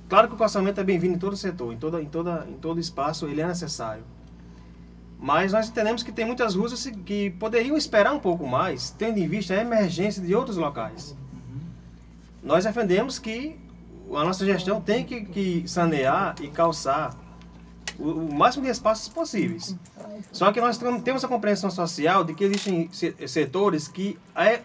Claro que o calçamento é bem-vindo em todo setor, em todo espaço ele é necessário. Mas nós entendemos que tem muitas ruas que poderiam esperar um pouco mais, tendo em vista a emergência de outros locais. Nós defendemos que a nossa gestão tem que sanear e calçar o máximo de espaços possíveis. Só que nós temos a compreensão social de que existem setores que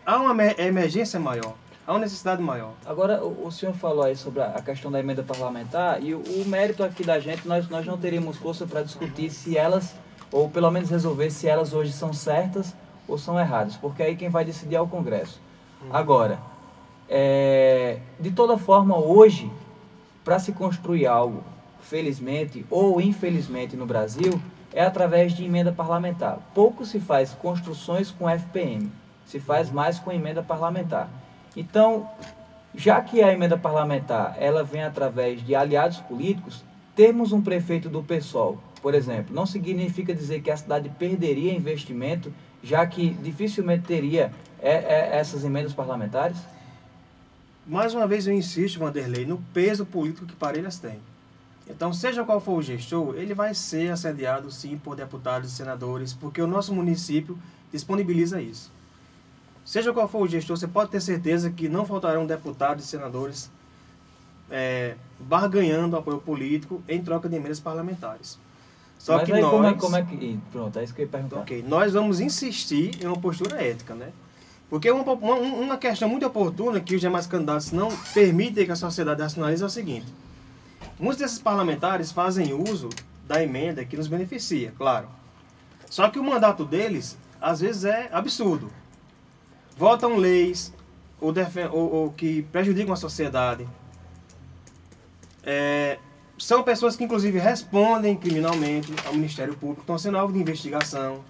há uma emergência maior, há uma necessidade maior. Agora, o senhor falou aí sobre a questão da emenda parlamentar e o mérito aqui da gente, nós não teríamos força para discutir se elas, ou pelo menos resolver se elas hoje são certas ou são erradas, porque aí quem vai decidir é o Congresso. Agora, de toda forma, hoje, para se construir algo, felizmente ou infelizmente no Brasil, é através de emenda parlamentar. Pouco se faz construções com FPM, se faz mais com emenda parlamentar. Então, já que a emenda parlamentar ela vem através de aliados políticos, termos um prefeito do PSOL, por exemplo, não significa dizer que a cidade perderia investimento, já que dificilmente teria essas emendas parlamentares? Mais uma vez eu insisto, Vanderlei, no peso político que Parelhas tem. Então, seja qual for o gestor, ele vai ser assediado sim por deputados e senadores, porque o nosso município disponibiliza isso. Seja qual for o gestor, você pode ter certeza que não faltarão deputados e senadores barganhando apoio político em troca de emendas parlamentares. Só que aí nós... como é que... Pronto, é isso que eu ia perguntar. Ok, nós vamos insistir em uma postura ética, né? Porque uma questão muito oportuna que os demais candidatos não permitem que a sociedade racionalize é o seguinte. Muitos desses parlamentares fazem uso da emenda que nos beneficia, claro. Só que o mandato deles, às vezes, é absurdo. Votam leis ou que prejudicam a sociedade. São pessoas que, inclusive, respondem criminalmente ao Ministério Público, estão sendo alvo de investigação.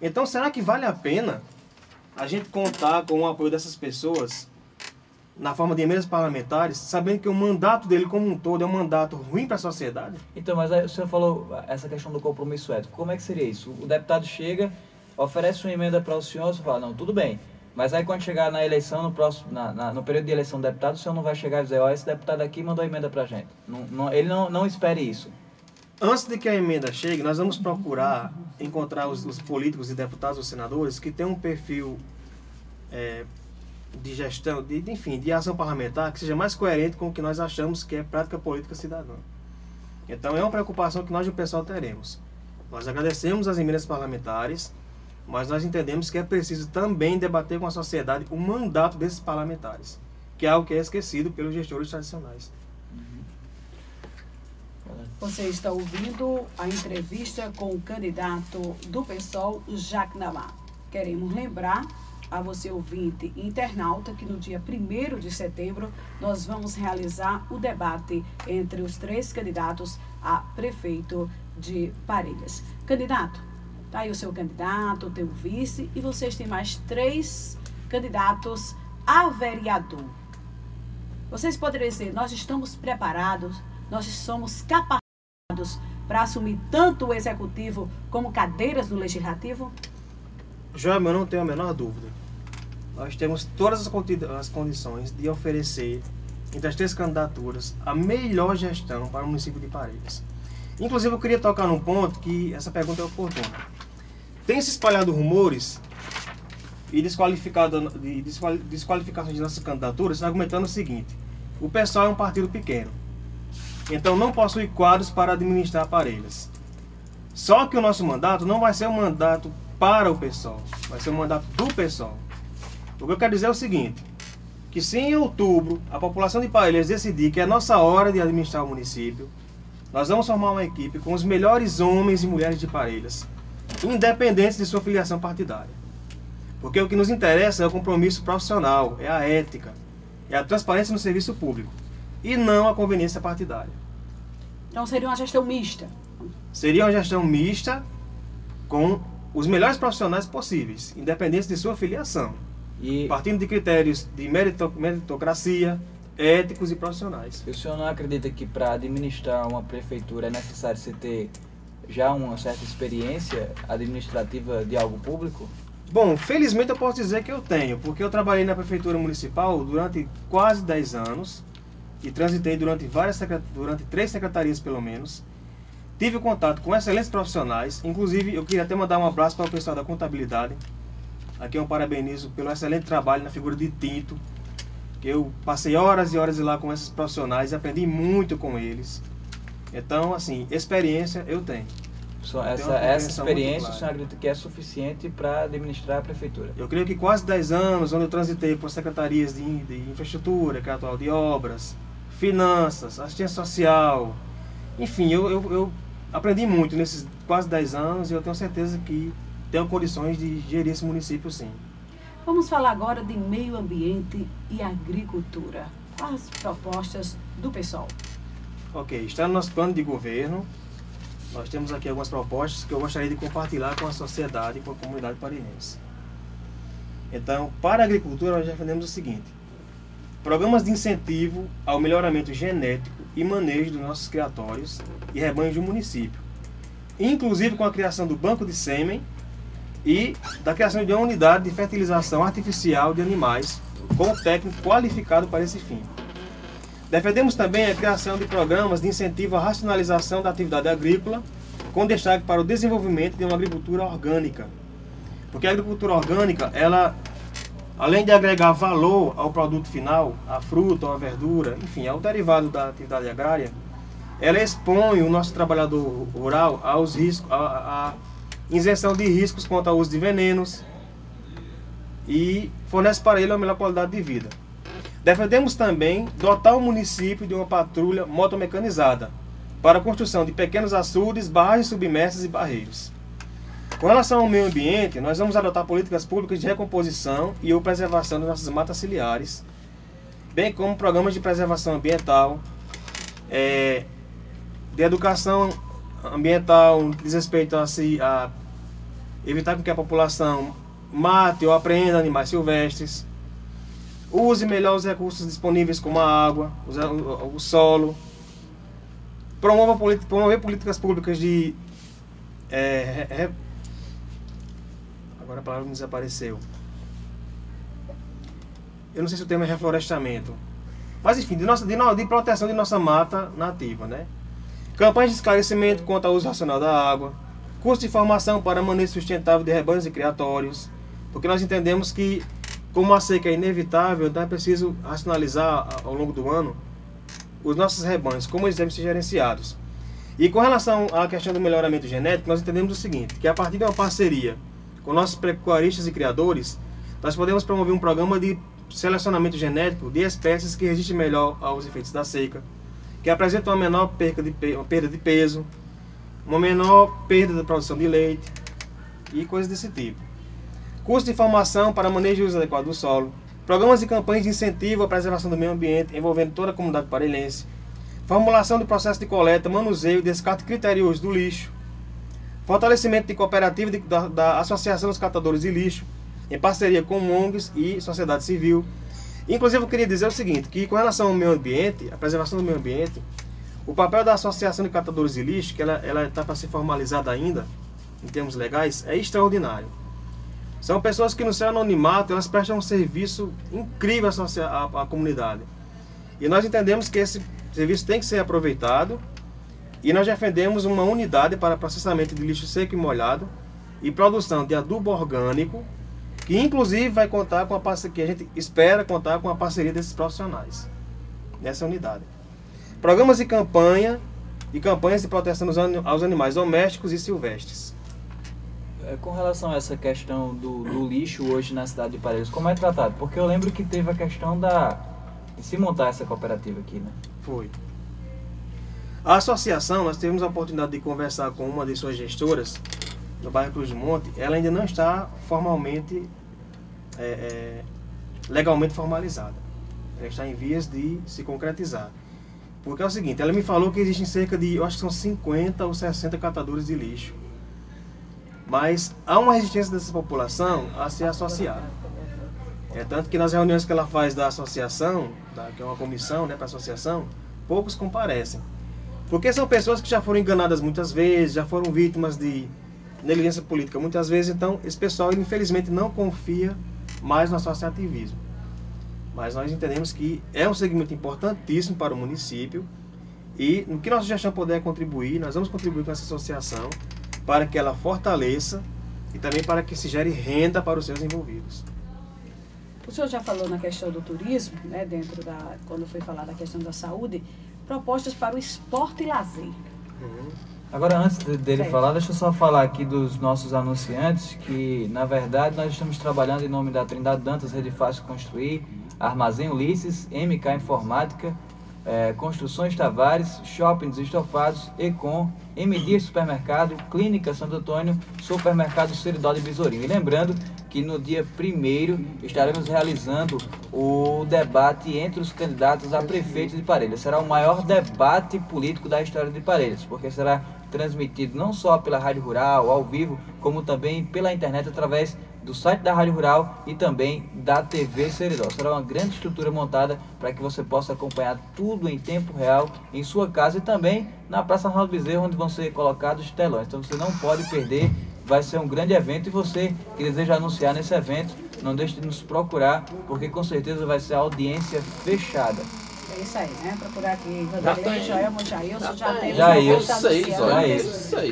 Então, será que vale a pena a gente contar com o apoio dessas pessoas na forma de emendas parlamentares, sabendo que o mandato dele como um todo é um mandato ruim para a sociedade? Então, mas aí o senhor falou essa questão do compromisso ético. Como é que seria isso? O deputado chega, oferece uma emenda para o senhor, você fala, não, tudo bem. Mas aí quando chegar na eleição, no período de eleição do deputado, o senhor não vai chegar e dizer, ó, esse deputado aqui mandou emenda para a gente. Ele não espere isso. Antes de que a emenda chegue, nós vamos procurar encontrar os políticos e deputados ou senadores que têm um perfil de gestão, de ação parlamentar que seja mais coerente com o que nós achamos que é prática política cidadã. Então é uma preocupação que nós do pessoal teremos. Nós agradecemos as emendas parlamentares, mas nós entendemos que é preciso também debater com a sociedade o mandato desses parlamentares, que é algo que é esquecido pelos gestores tradicionais. Você está ouvindo a entrevista com o candidato do PSOL, Jacques Namar. Queremos lembrar a você, ouvinte e internauta, que no dia 1º de setembro nós vamos realizar o debate entre os 3 candidatos a prefeito de Parelhas. Candidato, está aí o seu candidato, o teu vice, e vocês têm mais 3 candidatos a vereador. Vocês poderiam dizer, nós estamos preparados, nós somos capacitados para assumir tanto o executivo como cadeiras no legislativo? Joelma, eu não tenho a menor dúvida. Nós temos todas as condições de oferecer, entre as 3 candidaturas, a melhor gestão para o município de Parelhas. Inclusive, eu queria tocar num ponto que essa pergunta é oportuna. Tem se espalhado rumores e desqualificações de nossas candidaturas, argumentando o seguinte: o PSOL é um partido pequeno, então não possui quadros para administrar Parelhas. Só que o nosso mandato não vai ser um mandato para o PSOL, vai ser um mandato do PSOL. O que eu quero dizer é o seguinte, que se em outubro a população de Parelhas decidir que é a nossa hora de administrar o município, nós vamos formar uma equipe com os melhores homens e mulheres de Parelhas, independentes de sua filiação partidária. Porque o que nos interessa é o compromisso profissional, é a ética, é a transparência no serviço público, e não a conveniência partidária. Então seria uma gestão mista? Seria uma gestão mista com os melhores profissionais possíveis, independente de sua filiação, E partindo de critérios de meritocracia, éticos e profissionais. o senhor não acredita que para administrar uma prefeitura é necessário você ter já uma certa experiência administrativa de algo público? Bom, felizmente eu posso dizer que eu tenho, porque eu trabalhei na prefeitura municipal durante quase 10 anos e transitei durante 3 secretarias pelo menos. Tive contato com excelentes profissionais, inclusive eu queria até mandar um abraço para o pessoal da contabilidade. Aqui eu parabenizo pelo excelente trabalho na figura de Tito, que eu passei horas e horas lá com esses profissionais e aprendi muito com eles. Então, assim, experiência eu tenho. Essa experiência o senhor acredita que é suficiente para administrar a prefeitura? Eu creio que quase 10 anos, onde eu transitei por secretarias de infraestrutura, que é atual de obras, finanças, assistência social, enfim, eu aprendi muito nesses quase 10 anos e eu tenho certeza que tenho condições de gerir esse município, sim. Vamos falar agora de meio ambiente e agricultura. As propostas do PSOL. Ok, está no nosso plano de governo. Nós temos aqui algumas propostas que eu gostaria de compartilhar com a sociedade e com a comunidade pareinense. Então, para a agricultura, nós defendemos o seguinte: programas de incentivo ao melhoramento genético e manejo dos nossos criatórios e rebanhos do município, inclusive com a criação do banco de sêmen e da criação de uma unidade de fertilização artificial de animais com um técnico qualificado para esse fim. Defendemos também a criação de programas de incentivo à racionalização da atividade agrícola, com destaque para o desenvolvimento de uma agricultura orgânica. Porque a agricultura orgânica, ela, além de agregar valor ao produto final, à fruta ou à verdura, enfim, ao derivado da atividade agrária, ela expõe o nosso trabalhador rural aos riscos, à isenção de riscos quanto ao uso de venenos e fornece para ele uma melhor qualidade de vida. Defendemos também dotar o município de uma patrulha motomecanizada para a construção de pequenos açudes, barragens submersas e barreiros. Com relação ao meio ambiente, nós vamos adotar políticas públicas de recomposição e ou preservação das nossas matas ciliares, bem como programas de preservação ambiental, de educação ambiental, diz respeito a evitar que a população mate ou apreenda animais silvestres, use melhor os recursos disponíveis como a água, o solo, promover políticas públicas de... Agora a palavra me desapareceu. Eu não sei se o termo é reflorestamento. Mas enfim, de proteção de nossa mata nativa, né? Campanhas de esclarecimento quanto ao uso racional da água, curso de formação para manejo sustentável de rebanhos e criatórios, porque nós entendemos que, como a seca é inevitável, então é preciso racionalizar ao longo do ano os nossos rebanhos, como eles devem ser gerenciados. E com relação à questão do melhoramento genético, nós entendemos o seguinte, que a partir de uma parceria com nossos pecuaristas e criadores, nós podemos promover um programa de selecionamento genético de espécies que resistem melhor aos efeitos da seca, que apresentam uma menor perda de peso, uma menor perda da produção de leite e coisas desse tipo. Curso de formação para manejo e uso adequado do solo, programas e campanhas de incentivo à preservação do meio ambiente envolvendo toda a comunidade parelhense, formulação do processo de coleta, manuseio e descarte criterioso do lixo, fortalecimento de cooperativa da Associação dos Catadores de Lixo, em parceria com ONGs e sociedade civil. Inclusive eu queria dizer o seguinte, que com relação ao meio ambiente, a preservação do meio ambiente, o papel da Associação de Catadores de Lixo, que ela está para ser formalizada ainda, em termos legais, é extraordinário. São pessoas que no seu anonimato, elas prestam um serviço incrível à comunidade. E nós entendemos que esse serviço tem que ser aproveitado, e nós defendemos uma unidade para processamento de lixo seco e molhado e produção de adubo orgânico, que inclusive vai contar com a parceria, que a gente espera contar com a parceria desses profissionais nessa unidade. Programas de campanha e campanhas de proteção aos animais domésticos e silvestres. Com relação a essa questão do lixo hoje na cidade de Parelheiros, como é tratado? Porque eu lembro que teve a questão de se montar essa cooperativa aqui, né? Foi. A associação, nós tivemos a oportunidade de conversar com uma de suas gestoras no bairro Cruz do Monte. Ela ainda não está formalmente, legalmente formalizada. Ela está em vias de se concretizar. Porque é o seguinte, ela me falou que existem cerca de, eu acho que são 50 ou 60 catadores de lixo. Mas há uma resistência dessa população a se associar. É tanto que nas reuniões que ela faz da associação, que é uma comissão, né, para a associação, poucos comparecem. Porque são pessoas que já foram enganadas muitas vezes, já foram vítimas de negligência política muitas vezes, então esse pessoal infelizmente não confia mais no associativismo. Mas nós entendemos que é um segmento importantíssimo para o município e no que nossa gestão puder contribuir, nós vamos contribuir com essa associação para que ela fortaleça e também para que se gere renda para os seus envolvidos. O senhor já falou na questão do turismo, né, quando foi falar da questão da saúde, propostas para o esporte e lazer. Agora, antes dele falar, deixa eu só falar aqui dos nossos anunciantes, que, na verdade, nós estamos trabalhando em nome da Trindade Dantas, Rede Fácil Construir, Armazém Ulisses, MK Informática, Construções Tavares, Shoppings Estofados, Econ, MD Supermercado, Clínica Santo Antônio, Supermercado Seridó de Besourinho. E lembrando que no dia 1º estaremos realizando o debate entre os candidatos a prefeito de Parelhas. Será o maior debate político da história de Parelhas, porque será transmitido não só pela Rádio Rural, ao vivo, como também pela internet através do site da Rádio Rural e também da TV Seridó. Será uma grande estrutura montada para que você possa acompanhar tudo em tempo real em sua casa e também na Praça Arnaldo Bezerra, onde vão ser colocados telões. Então você não pode perder, vai ser um grande evento e você que deseja anunciar nesse evento, não deixe de nos procurar, porque com certeza vai ser audiência fechada. É isso aí, né? Procurar aqui Vanderlei, Joelma, Jailson, já temos Jailson.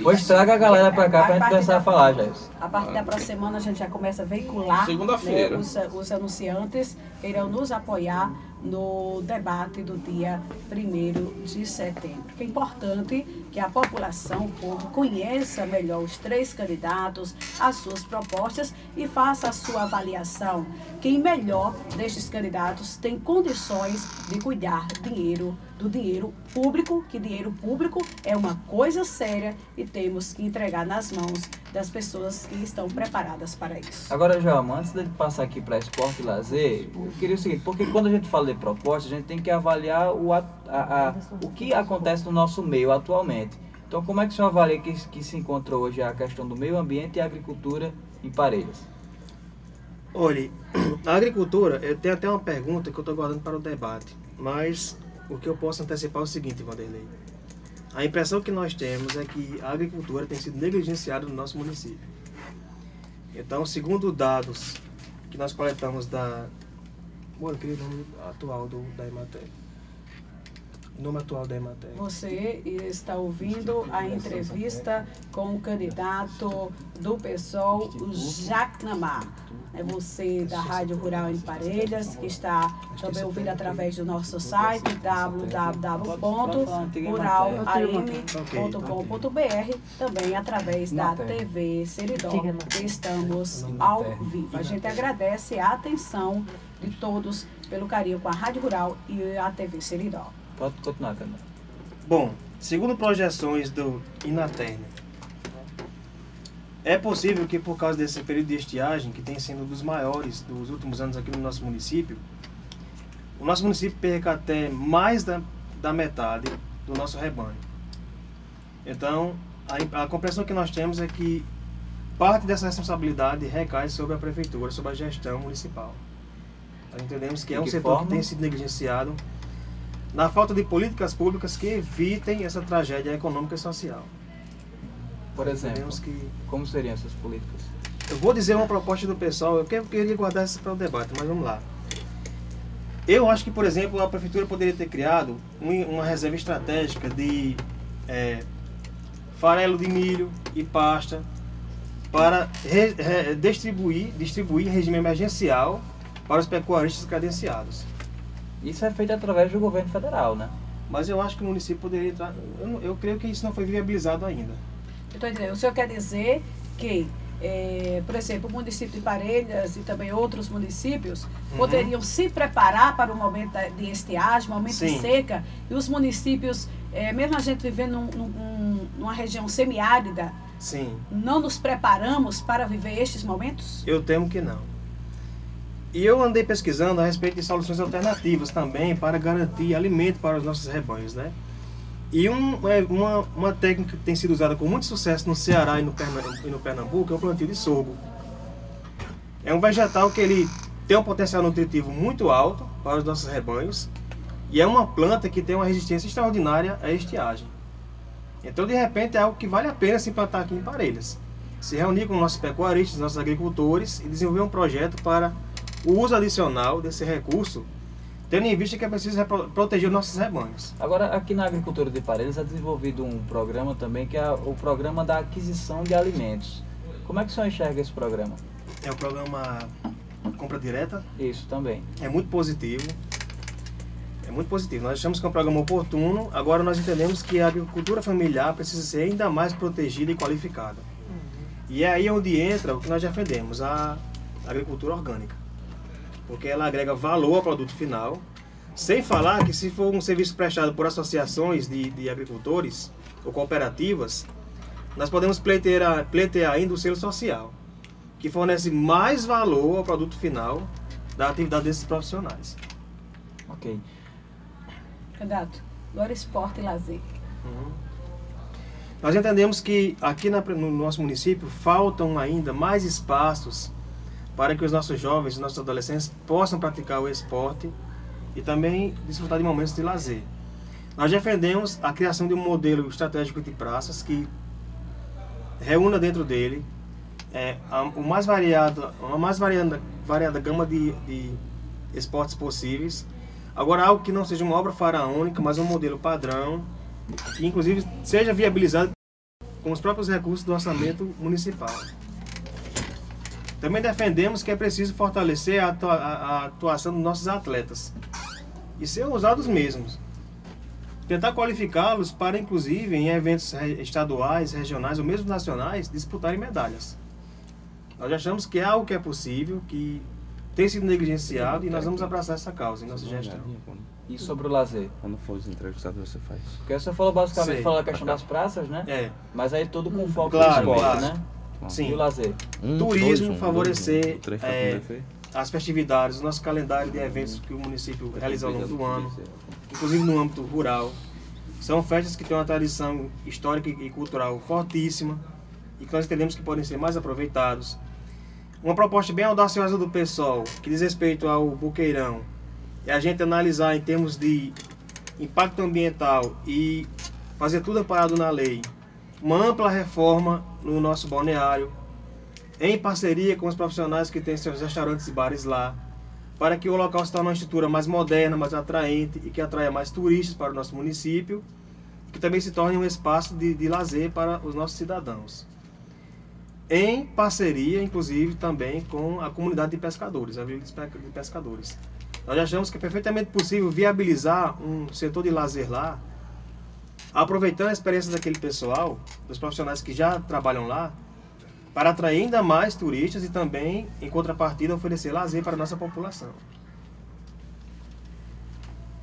Pois traga a galera pra cá pra gente começar a falar, Jailson. A partir da próxima semana a gente já começa a veicular, segunda-feira, né, os anunciantes que irão nos apoiar no debate do dia 1º de setembro. Que é importante que a população, o povo, conheça melhor os 3 candidatos, as suas propostas e faça a sua avaliação. Quem melhor destes candidatos tem condições de cuidar do dinheiro público, que dinheiro público é uma coisa séria e temos que entregar nas mãos das pessoas que estão preparadas para isso. Agora, João, antes de passar aqui para esporte e lazer, eu queria o seguinte, porque quando a gente fala de proposta, a gente tem que avaliar o que acontece no nosso meio atualmente. Então, como é que o senhor avalia que se encontra hoje a questão do meio ambiente e a agricultura em Parelhas? Olhe, a agricultura, eu tenho até uma pergunta que eu estou guardando para o debate, mas o que eu posso antecipar é o seguinte, Vanderlei. A impressão que nós temos é que a agricultura tem sido negligenciada no nosso município. Então, segundo dados que nós coletamos eu queria o nome atual da Emater. O nome atual da Emater. Você está ouvindo a entrevista com o candidato do PSOL, o Jacnamar. É você da Rádio Rural em Parelhas, que está também ouvindo através do nosso site www.ruralam.com.br, também através da TV Seridó, que estamos ao vivo. A gente agradece a atenção de todos pelo carinho com a Rádio Rural e a TV Seridó. Pode continuar, Câmara. Bom, segundo projeções do Inaterna, é possível que por causa desse período de estiagem, que tem sido um dos maiores dos últimos anos aqui no nosso município, o nosso município perca até mais da metade do nosso rebanho. Então, a compreensão que nós temos é que parte dessa responsabilidade recai sobre a prefeitura, sobre a gestão municipal. Nós entendemos que é um setor que tem sido negligenciado na falta de políticas públicas que evitem essa tragédia econômica e social. Por exemplo, como seriam essas políticas? Eu vou dizer uma proposta do pessoal, eu queria guardar isso para o debate, mas vamos lá. Eu acho que, por exemplo, a prefeitura poderia ter criado uma reserva estratégica de farelo de milho e pasta para distribuir em regime emergencial para os pecuaristas credenciados. Isso é feito através do governo federal, né? Mas eu acho que o município poderia entrar... Eu creio que isso não foi viabilizado ainda. Eu estou entendendo. O senhor quer dizer que, por exemplo, o município de Parelhas e também outros municípios poderiam se preparar para o momento de estiagem, momento de seca, e os municípios, mesmo a gente vivendo numa região semiárida, não nos preparamos para viver estes momentos? Eu temo que não. E eu andei pesquisando a respeito de soluções alternativas também para garantir alimento para os nossos rebanhos, né? E uma técnica que tem sido usada com muito sucesso no Ceará e no Pernambuco é o plantio de sorgo. É um vegetal que ele tem um potencial nutritivo muito alto para os nossos rebanhos e é uma planta que tem uma resistência extraordinária à estiagem. Então, de repente, é algo que vale a pena se implantar aqui em Parelhas. Se reunir com nossos pecuaristas, nossos agricultores e desenvolver um projeto para o uso adicional desse recurso, tendo em vista que é preciso proteger os nossos rebanhos. Agora, aqui na agricultura de Parelhas é desenvolvido um programa também, que é o programa da aquisição de alimentos. Como é que o senhor enxerga esse programa? É o programa Compra Direta. Isso, também. É muito positivo. É muito positivo. Nós achamos que é um programa oportuno. Agora nós entendemos que a agricultura familiar precisa ser ainda mais protegida e qualificada. E é aí onde entra o que nós defendemos, a agricultura orgânica. Porque ela agrega valor ao produto final, sem falar que se for um serviço prestado por associações de agricultores ou cooperativas, nós podemos pleitear ainda o selo social, que fornece mais valor ao produto final da atividade desses profissionais. Ok. Candidato, agora esporte e lazer. Nós entendemos que aqui no nosso município faltam ainda mais espaços para que os nossos jovens, os nossos adolescentes possam praticar o esporte e também desfrutar de momentos de lazer. Nós defendemos a criação de um modelo estratégico de praças que reúna dentro dele uma mais variada gama de esportes possíveis. Agora, algo que não seja uma obra faraônica, mas um modelo padrão, que inclusive seja viabilizado com os próprios recursos do orçamento municipal. Também defendemos que é preciso fortalecer a atuação dos nossos atletas e ser usados mesmos. Tentar qualificá-los para, inclusive, em eventos estaduais, regionais ou mesmo nacionais, disputarem medalhas. Nós achamos que é algo que é possível, que tem sido negligenciado e nós vamos abraçar essa causa em nossa gestão. E sobre o lazer? Quando for os entrevistados, você faz. Porque você falou basicamente Sei. falou a questão das praças, né? É. Mas aí tudo com foco Claro, no esporte, claro. né? Sim. E o lazer? Turismo, favorecer três, as festividades, o nosso calendário de eventos que o município realiza ao longo do ano, inclusive no âmbito rural. São festas que têm uma tradição histórica e cultural fortíssima e que nós entendemos que podem ser mais aproveitados. Uma proposta bem audaciosa do PSOL, que diz respeito ao Buqueirão, é a gente analisar em termos de impacto ambiental e fazer tudo amparado na lei, uma ampla reforma no nosso balneário, em parceria com os profissionais que têm seus restaurantes e bares lá, para que o local se torne uma estrutura mais moderna, mais atraente e que atraia mais turistas para o nosso município, e que também se torne um espaço de lazer para os nossos cidadãos. Em parceria, inclusive, também com a comunidade de pescadores, a Vila de Pescadores. Nós achamos que é perfeitamente possível viabilizar um setor de lazer lá, aproveitando a experiência daquele pessoal, dos profissionais que já trabalham lá, para atrair ainda mais turistas e também, em contrapartida, oferecer lazer para a nossa população.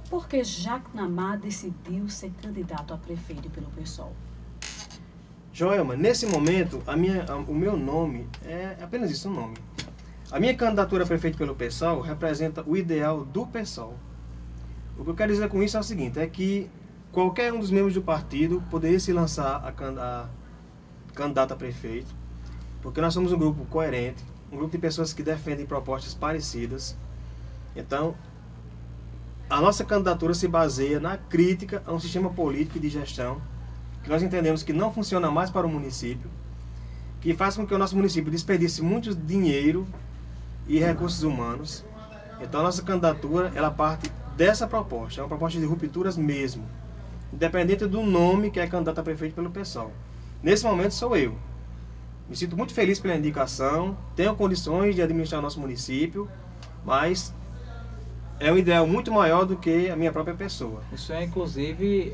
Por que Jacques Namar decidiu ser candidato a prefeito pelo PSOL? Joelma, nesse momento, o meu nome é apenas isso, um nome. A minha candidatura a prefeito pelo PSOL representa o ideal do PSOL. O que eu quero dizer com isso é o seguinte, é que qualquer um dos membros do partido poderia se lançar a candidato a prefeito, porque nós somos um grupo coerente, um grupo de pessoas que defendem propostas parecidas. Então, a nossa candidatura se baseia na crítica a um sistema político e de gestão que nós entendemos que não funciona mais para o município, que faz com que o nosso município desperdice muito dinheiro e recursos humanos. Então a nossa candidatura, ela parte dessa proposta, é uma proposta de rupturas mesmo, independente do nome que é candidato a prefeito pelo PSOL. Nesse momento sou eu. Me sinto muito feliz pela indicação, tenho condições de administrar nosso município, mas é um ideal muito maior do que a minha própria pessoa. O senhor, inclusive,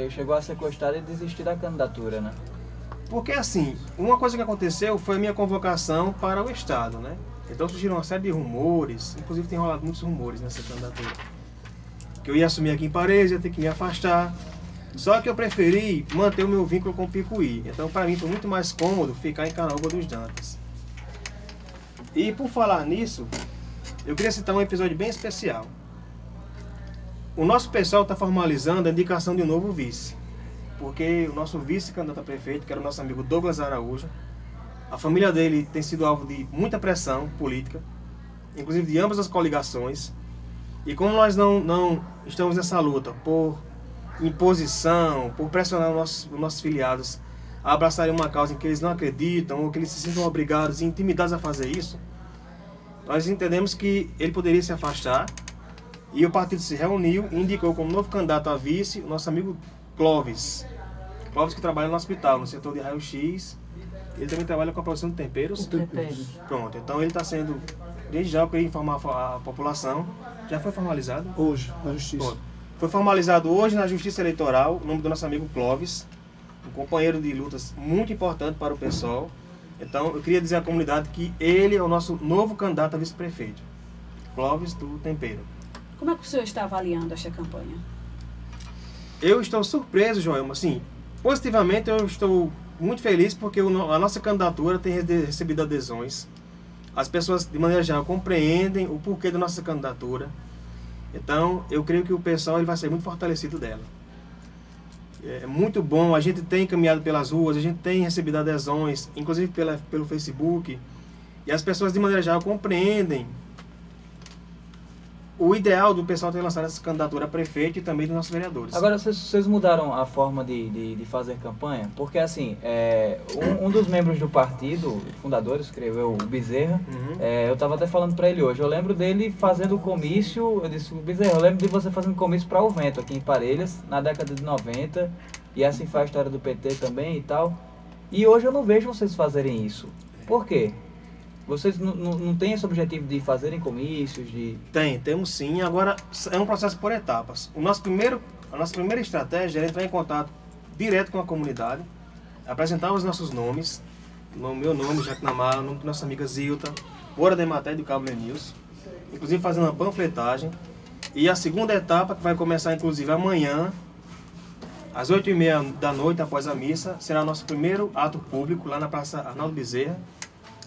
chegou a ser cogitado e desistir da candidatura, né? Porque, assim, uma coisa que aconteceu foi a minha convocação para o Estado, né? Então surgiram uma série de rumores, inclusive tem rolado muitos rumores nessa candidatura, que eu ia assumir aqui em Parelhas, ia ter que me afastar. Só que eu preferi manter o meu vínculo com o Picuí. Então, para mim, foi muito mais cômodo ficar em Canaúba dos Dantas. E, por falar nisso, eu queria citar um episódio bem especial. O nosso pessoal está formalizando a indicação de um novo vice. porque o nosso vice-candidato a prefeito, que era o nosso amigo Douglas Araújo, a família dele tem sido alvo de muita pressão política, inclusive de ambas as coligações. E como nós não estamos nessa luta por imposição, por pressionar os nossos filiados a abraçarem uma causa em que eles não acreditam ou que eles se sintam obrigados e intimidados a fazer isso, nós entendemos que ele poderia se afastar e o partido se reuniu e indicou como novo candidato a vice o nosso amigo Clóvis. Clóvis, que trabalha no hospital, no setor de raio-x. Ele também trabalha com a produção de temperos. Pronto, então ele está sendo, desde já eu queria informar a população, já foi formalizado? Hoje, na Justiça. Pronto. Foi formalizado hoje na Justiça Eleitoral o nome do nosso amigo Clóvis, um companheiro de lutas muito importante para o PSOL. Então eu queria dizer à comunidade que ele é o nosso novo candidato a vice-prefeito, Clóvis do Tempero. Como é que o senhor está avaliando esta campanha? Eu estou surpreso, Joelma, assim, positivamente eu estou muito feliz porque a nossa candidatura tem recebido adesões. As pessoas, de maneira geral, compreendem o porquê da nossa candidatura. Então, eu creio que o pessoal ele vai ser muito fortalecido dela. É muito bom, a gente tem caminhado pelas ruas, a gente tem recebido adesões, inclusive pelo Facebook. E as pessoas, de maneira geral, compreendem o ideal do pessoal ter lançado essa candidatura a prefeito e também dos nossos vereadores. Agora, vocês mudaram a forma de fazer campanha? Porque, assim, um dos membros do partido, fundador, escreveu o Bezerra, eu estava até falando para ele hoje, eu lembro dele fazendo comício, eu disse, Bezerra, eu lembro de você fazendo comício para o Vento, aqui em Parelhas, na década de 90, e assim foi a história do PT também e tal. E hoje eu não vejo vocês fazerem isso. Por quê? Vocês não têm esse objetivo de fazerem comícios? Temos sim. Agora, é um processo por etapas. A nossa primeira estratégia era entrar em contato direto com a comunidade, apresentar os nossos nomes, o meu nome, Jack Namara, o nome da nossa amiga Zilta, Bora de Maté do Cabo News, inclusive fazendo uma panfletagem. E a segunda etapa, que vai começar inclusive amanhã, às 8h30 da noite, após a missa, será o nosso primeiro ato público lá na Praça Arnaldo Bezerra.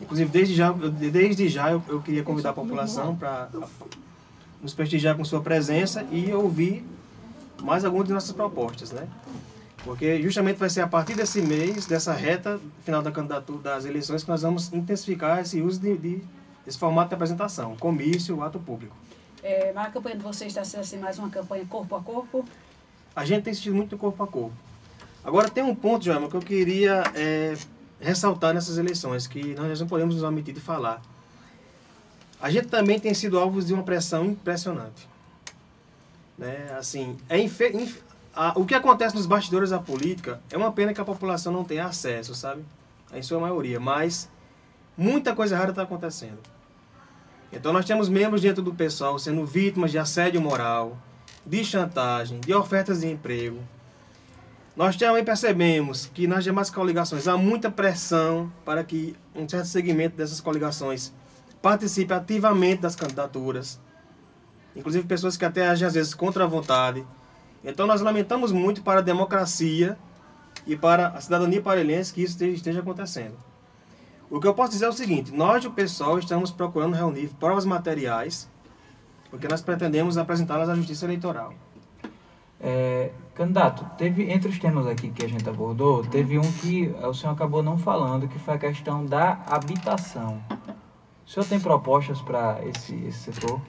Inclusive, desde já eu queria convidar a população para nos prestigiar com sua presença e ouvir mais algumas de nossas propostas, né? Porque justamente vai ser a partir desse mês, dessa reta final da candidatura das eleições, que nós vamos intensificar esse uso desse formato de apresentação, comício, ato público. Mas a campanha de vocês está sendo assim, mais uma campanha corpo a corpo? A gente tem assistido muito corpo a corpo. Agora tem um ponto, Joelma, que eu queria ressaltar nessas eleições, que nós não podemos nos omitir de falar. A gente também tem sido alvo de uma pressão impressionante. Né? Assim, o que acontece nos bastidores da política é uma pena que a população não tenha acesso, sabe? Em sua maioria, mas muita coisa errada está acontecendo. Então nós temos membros dentro do pessoal sendo vítimas de assédio moral, de chantagem, de ofertas de emprego. Nós também percebemos que nas demais coligações há muita pressão para que um certo segmento dessas coligações participe ativamente das candidaturas. Inclusive pessoas que até agem às vezes contra a vontade. Então nós lamentamos muito para a democracia e para a cidadania parelhense que isso esteja acontecendo. O que eu posso dizer é o seguinte, nós do PSOL estamos procurando reunir provas materiais, porque nós pretendemos apresentá-las à Justiça Eleitoral. Candidato, teve entre os temas aqui que a gente abordou, teve um que o senhor acabou não falando, que foi a questão da habitação. O senhor tem propostas para esse setor?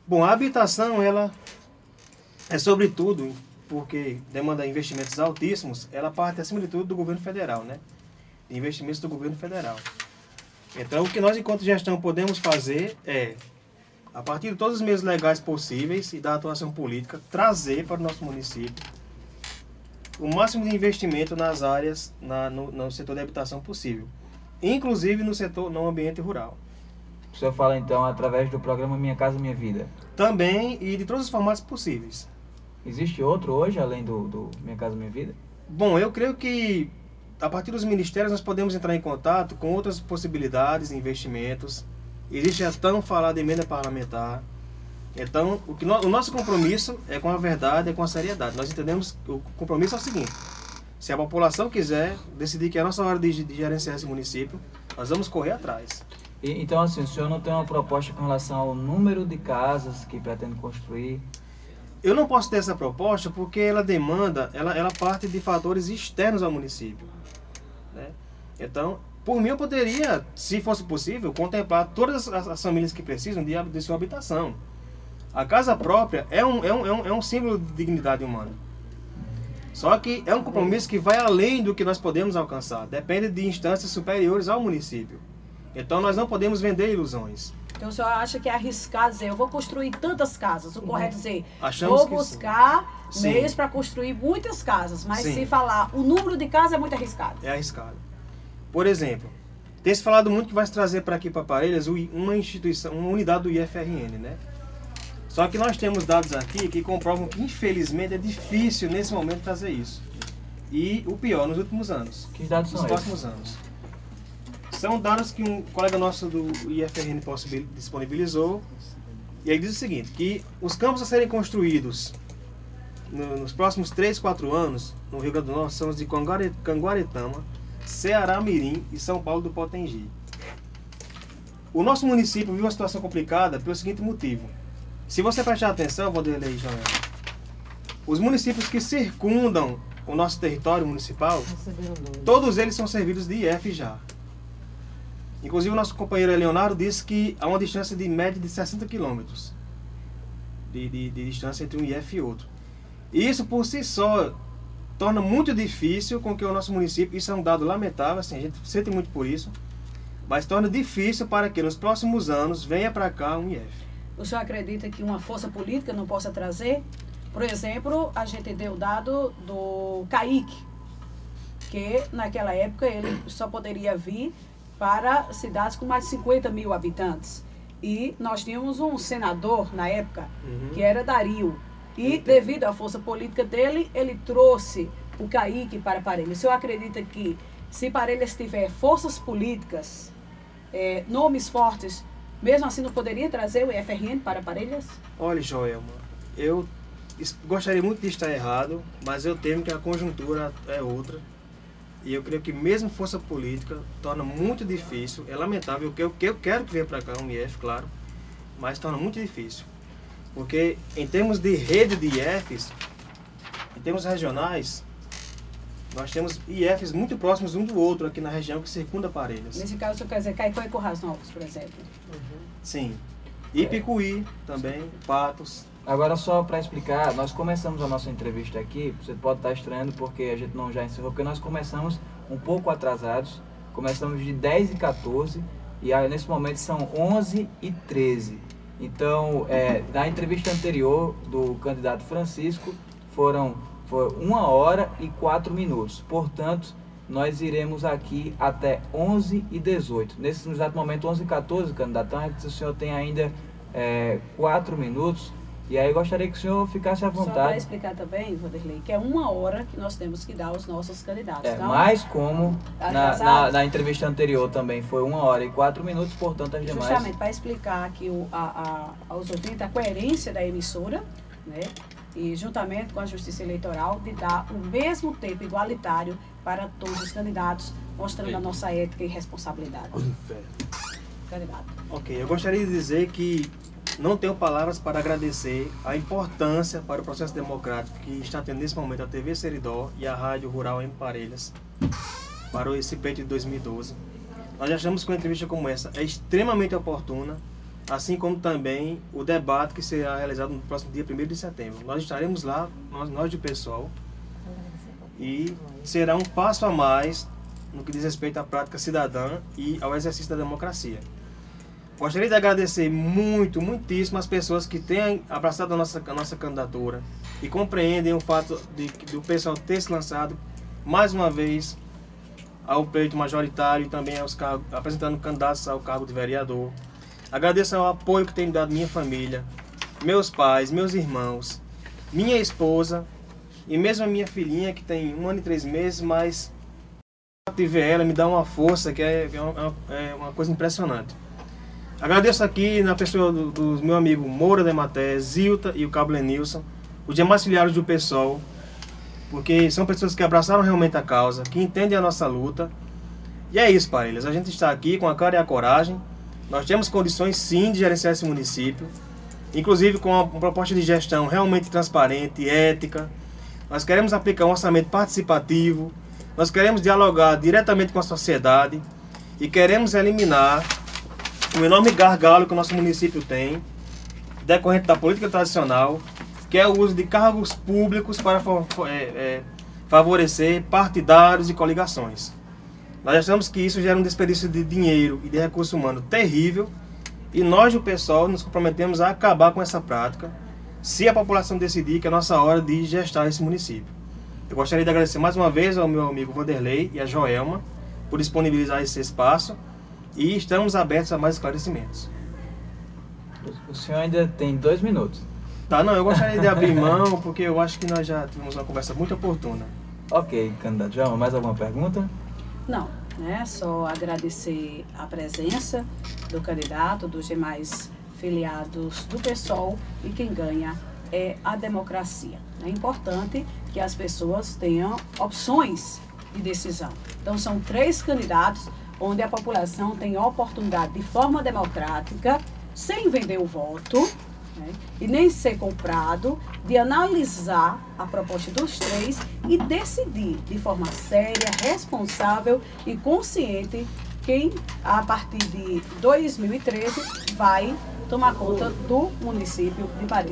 Bom, a habitação, ela é sobretudo, porque demanda investimentos altíssimos, ela parte acima de tudo do governo federal, né? Investimentos do governo federal. Então, o que nós, enquanto gestão, podemos fazer é, a partir de todos os meios legais possíveis e da atuação política, trazer para o nosso município o máximo de investimento nas áreas, no setor de habitação possível, inclusive no ambiente rural. O senhor fala, então, através do programa Minha Casa Minha Vida? Também, e de todos os formatos possíveis. Existe outro hoje, além do Minha Casa Minha Vida? Bom, eu creio que a partir dos ministérios nós podemos entrar em contato com outras possibilidades de investimentos. Existe a tão falada emenda parlamentar. Então, o nosso compromisso é com a verdade, é com a seriedade. Nós entendemos que o compromisso é o seguinte: se a população quiser decidir que é a nossa hora de gerenciar esse município, nós vamos correr atrás. Então, assim, o senhor não tem uma proposta com relação ao número de casas que pretende construir? eu não posso ter essa proposta porque ela parte de fatores externos ao município, né? Então, por mim eu poderia, se fosse possível, contemplar todas as famílias que precisam de sua habitação. A casa própria é um símbolo de dignidade humana. Só que é um compromisso que vai além do que nós podemos alcançar. Depende de instâncias superiores ao município. Então nós não podemos vender ilusões. Então o senhor acha que é arriscar dizer, eu vou construir tantas casas? O correto é dizer, Achamos vou que buscar sim. meios para construir muitas casas. Mas Sim. se falar o número de casas é muito arriscado. É arriscado. Por exemplo, tem se falado muito que vai se trazer para aqui para Parelhas uma instituição, uma unidade do IFRN, né? Só que nós temos dados aqui que comprovam que, infelizmente, é difícil nesse momento trazer isso. E o pior, nos últimos anos. Que dados são nos próximos anos. São dados que um colega nosso do IFRN disponibilizou. E ele diz o seguinte, que os campos a serem construídos nos próximos 3, 4 anos, no Rio Grande do Norte, são os de Canguaretama, Ceará Mirim e São Paulo do Potengi. O nosso município viu uma situação complicada pelo seguinte motivo. Se você prestar atenção, Vanderlei e Joel, os municípios que circundam o nosso território municipal, todos eles são servidos de IF já. Inclusive o nosso companheiro Leonardo disse que há uma distância de média de 60 quilômetros de distância entre um IF e outro. E isso por si só torna muito difícil com que o nosso município, isso é um dado lamentável, assim, a gente sente muito por isso, mas torna difícil para que nos próximos anos venha para cá um IF. O senhor acredita que uma força política não possa trazer? Por exemplo, a gente deu o dado do Caíque, que naquela época ele só poderia vir para cidades com mais de 50 mil habitantes. E nós tínhamos um senador na época, que era Dario. E devido à força política dele, ele trouxe o Caíque para Parelhas. O senhor acredita que se Parelhas tiver forças políticas, nomes fortes, mesmo assim não poderia trazer o IFRN para Parelhas? Olha, Joelma, eu gostaria muito de estar errado, mas eu temo que a conjuntura é outra. E eu creio que mesmo força política torna muito difícil, é lamentável, que eu quero que venha para cá um IF, claro, mas torna muito difícil. Porque em termos de rede de IFs, em termos regionais, nós temos IFs muito próximos um do outro aqui na região que circunda Parelhas. Nesse caso, o senhor quer dizer Caicó e Currais Novos, por exemplo? Sim. E Picuí também, Patos. Agora só para explicar, nós começamos a nossa entrevista aqui, você pode estar estranhando porque a gente não já encerrou, porque nós começamos um pouco atrasados, começamos de 10h14 e nesse momento são 11h13. Então, na entrevista anterior do candidato Francisco, foi 1h04. Portanto, nós iremos aqui até 11h18. Nesse exato momento, 11h14, candidato, o senhor tem ainda 4 minutos. E aí eu gostaria que o senhor ficasse à vontade. Só para explicar também, Vanderlei, que é 1 hora que nós temos que dar aos nossos candidatos. Então, mas como na entrevista anterior também foi 1h04, portanto as demais... Justamente para explicar aqui aos ouvintes a coerência da emissora, né? E juntamente com a Justiça Eleitoral, de dar o mesmo tempo igualitário para todos os candidatos, mostrando a nossa ética e responsabilidade. Candidato. Ok, eu gostaria de dizer que não tenho palavras para agradecer a importância para o processo democrático que está tendo nesse momento a TV Seridó e a Rádio Rural em Parelhas para esse pleito de 2012. Nós achamos que uma entrevista como essa é extremamente oportuna, assim como também o debate que será realizado no próximo dia 1º de setembro. Nós estaremos lá, nós do pessoal, e será um passo a mais no que diz respeito à prática cidadã e ao exercício da democracia. Gostaria de agradecer muitíssimo as pessoas que têm abraçado a nossa candidatura e compreendem o fato de o pessoal ter se lançado mais uma vez ao pleito majoritário e também apresentando candidatos ao cargo de vereador. Agradeço ao apoio que tem dado minha família, meus pais, meus irmãos, minha esposa e mesmo a minha filhinha que tem 1 ano e 3 meses, mas de ver ela me dá uma força que é uma coisa impressionante. Agradeço aqui na pessoa do meu amigo Moura de Maté, Zilta e o Cabo Lenilson, os demais filiados do PSOL, porque são pessoas que abraçaram realmente a causa, que entendem a nossa luta. E é isso, Parelhas, a gente está aqui com a cara e a coragem, nós temos condições sim de gerenciar esse município, inclusive com uma proposta de gestão realmente transparente, ética. Nós queremos aplicar um orçamento participativo, nós queremos dialogar diretamente com a sociedade e queremos eliminar o enorme gargalo que o nosso município tem, decorrente da política tradicional, que é o uso de cargos públicos para favorecer partidários e coligações. Nós achamos que isso gera um desperdício de dinheiro e de recurso humano terrível, e nós do PSOL nos comprometemos a acabar com essa prática, se a população decidir que é a nossa hora de gestar esse município. Eu gostaria de agradecer mais uma vez ao meu amigo Vanderlei e a Joelma por disponibilizar esse espaço, e estamos abertos a mais esclarecimentos. O senhor ainda tem 2 minutos. Tá, não, eu gostaria de abrir mão, porque eu acho que nós já tivemos uma conversa muito oportuna. Ok, candidato João, mais alguma pergunta? Não, né? Só agradecer a presença do candidato, dos demais filiados do PSOL, e quem ganha é a democracia. É importante que as pessoas tenham opções de decisão. Então são 3 candidatos onde a população tem a oportunidade de forma democrática, sem vender o voto, né, e nem ser comprado, de analisar a proposta dos 3 e decidir de forma séria, responsável e consciente quem, a partir de 2013, vai tomar conta do município de Paris.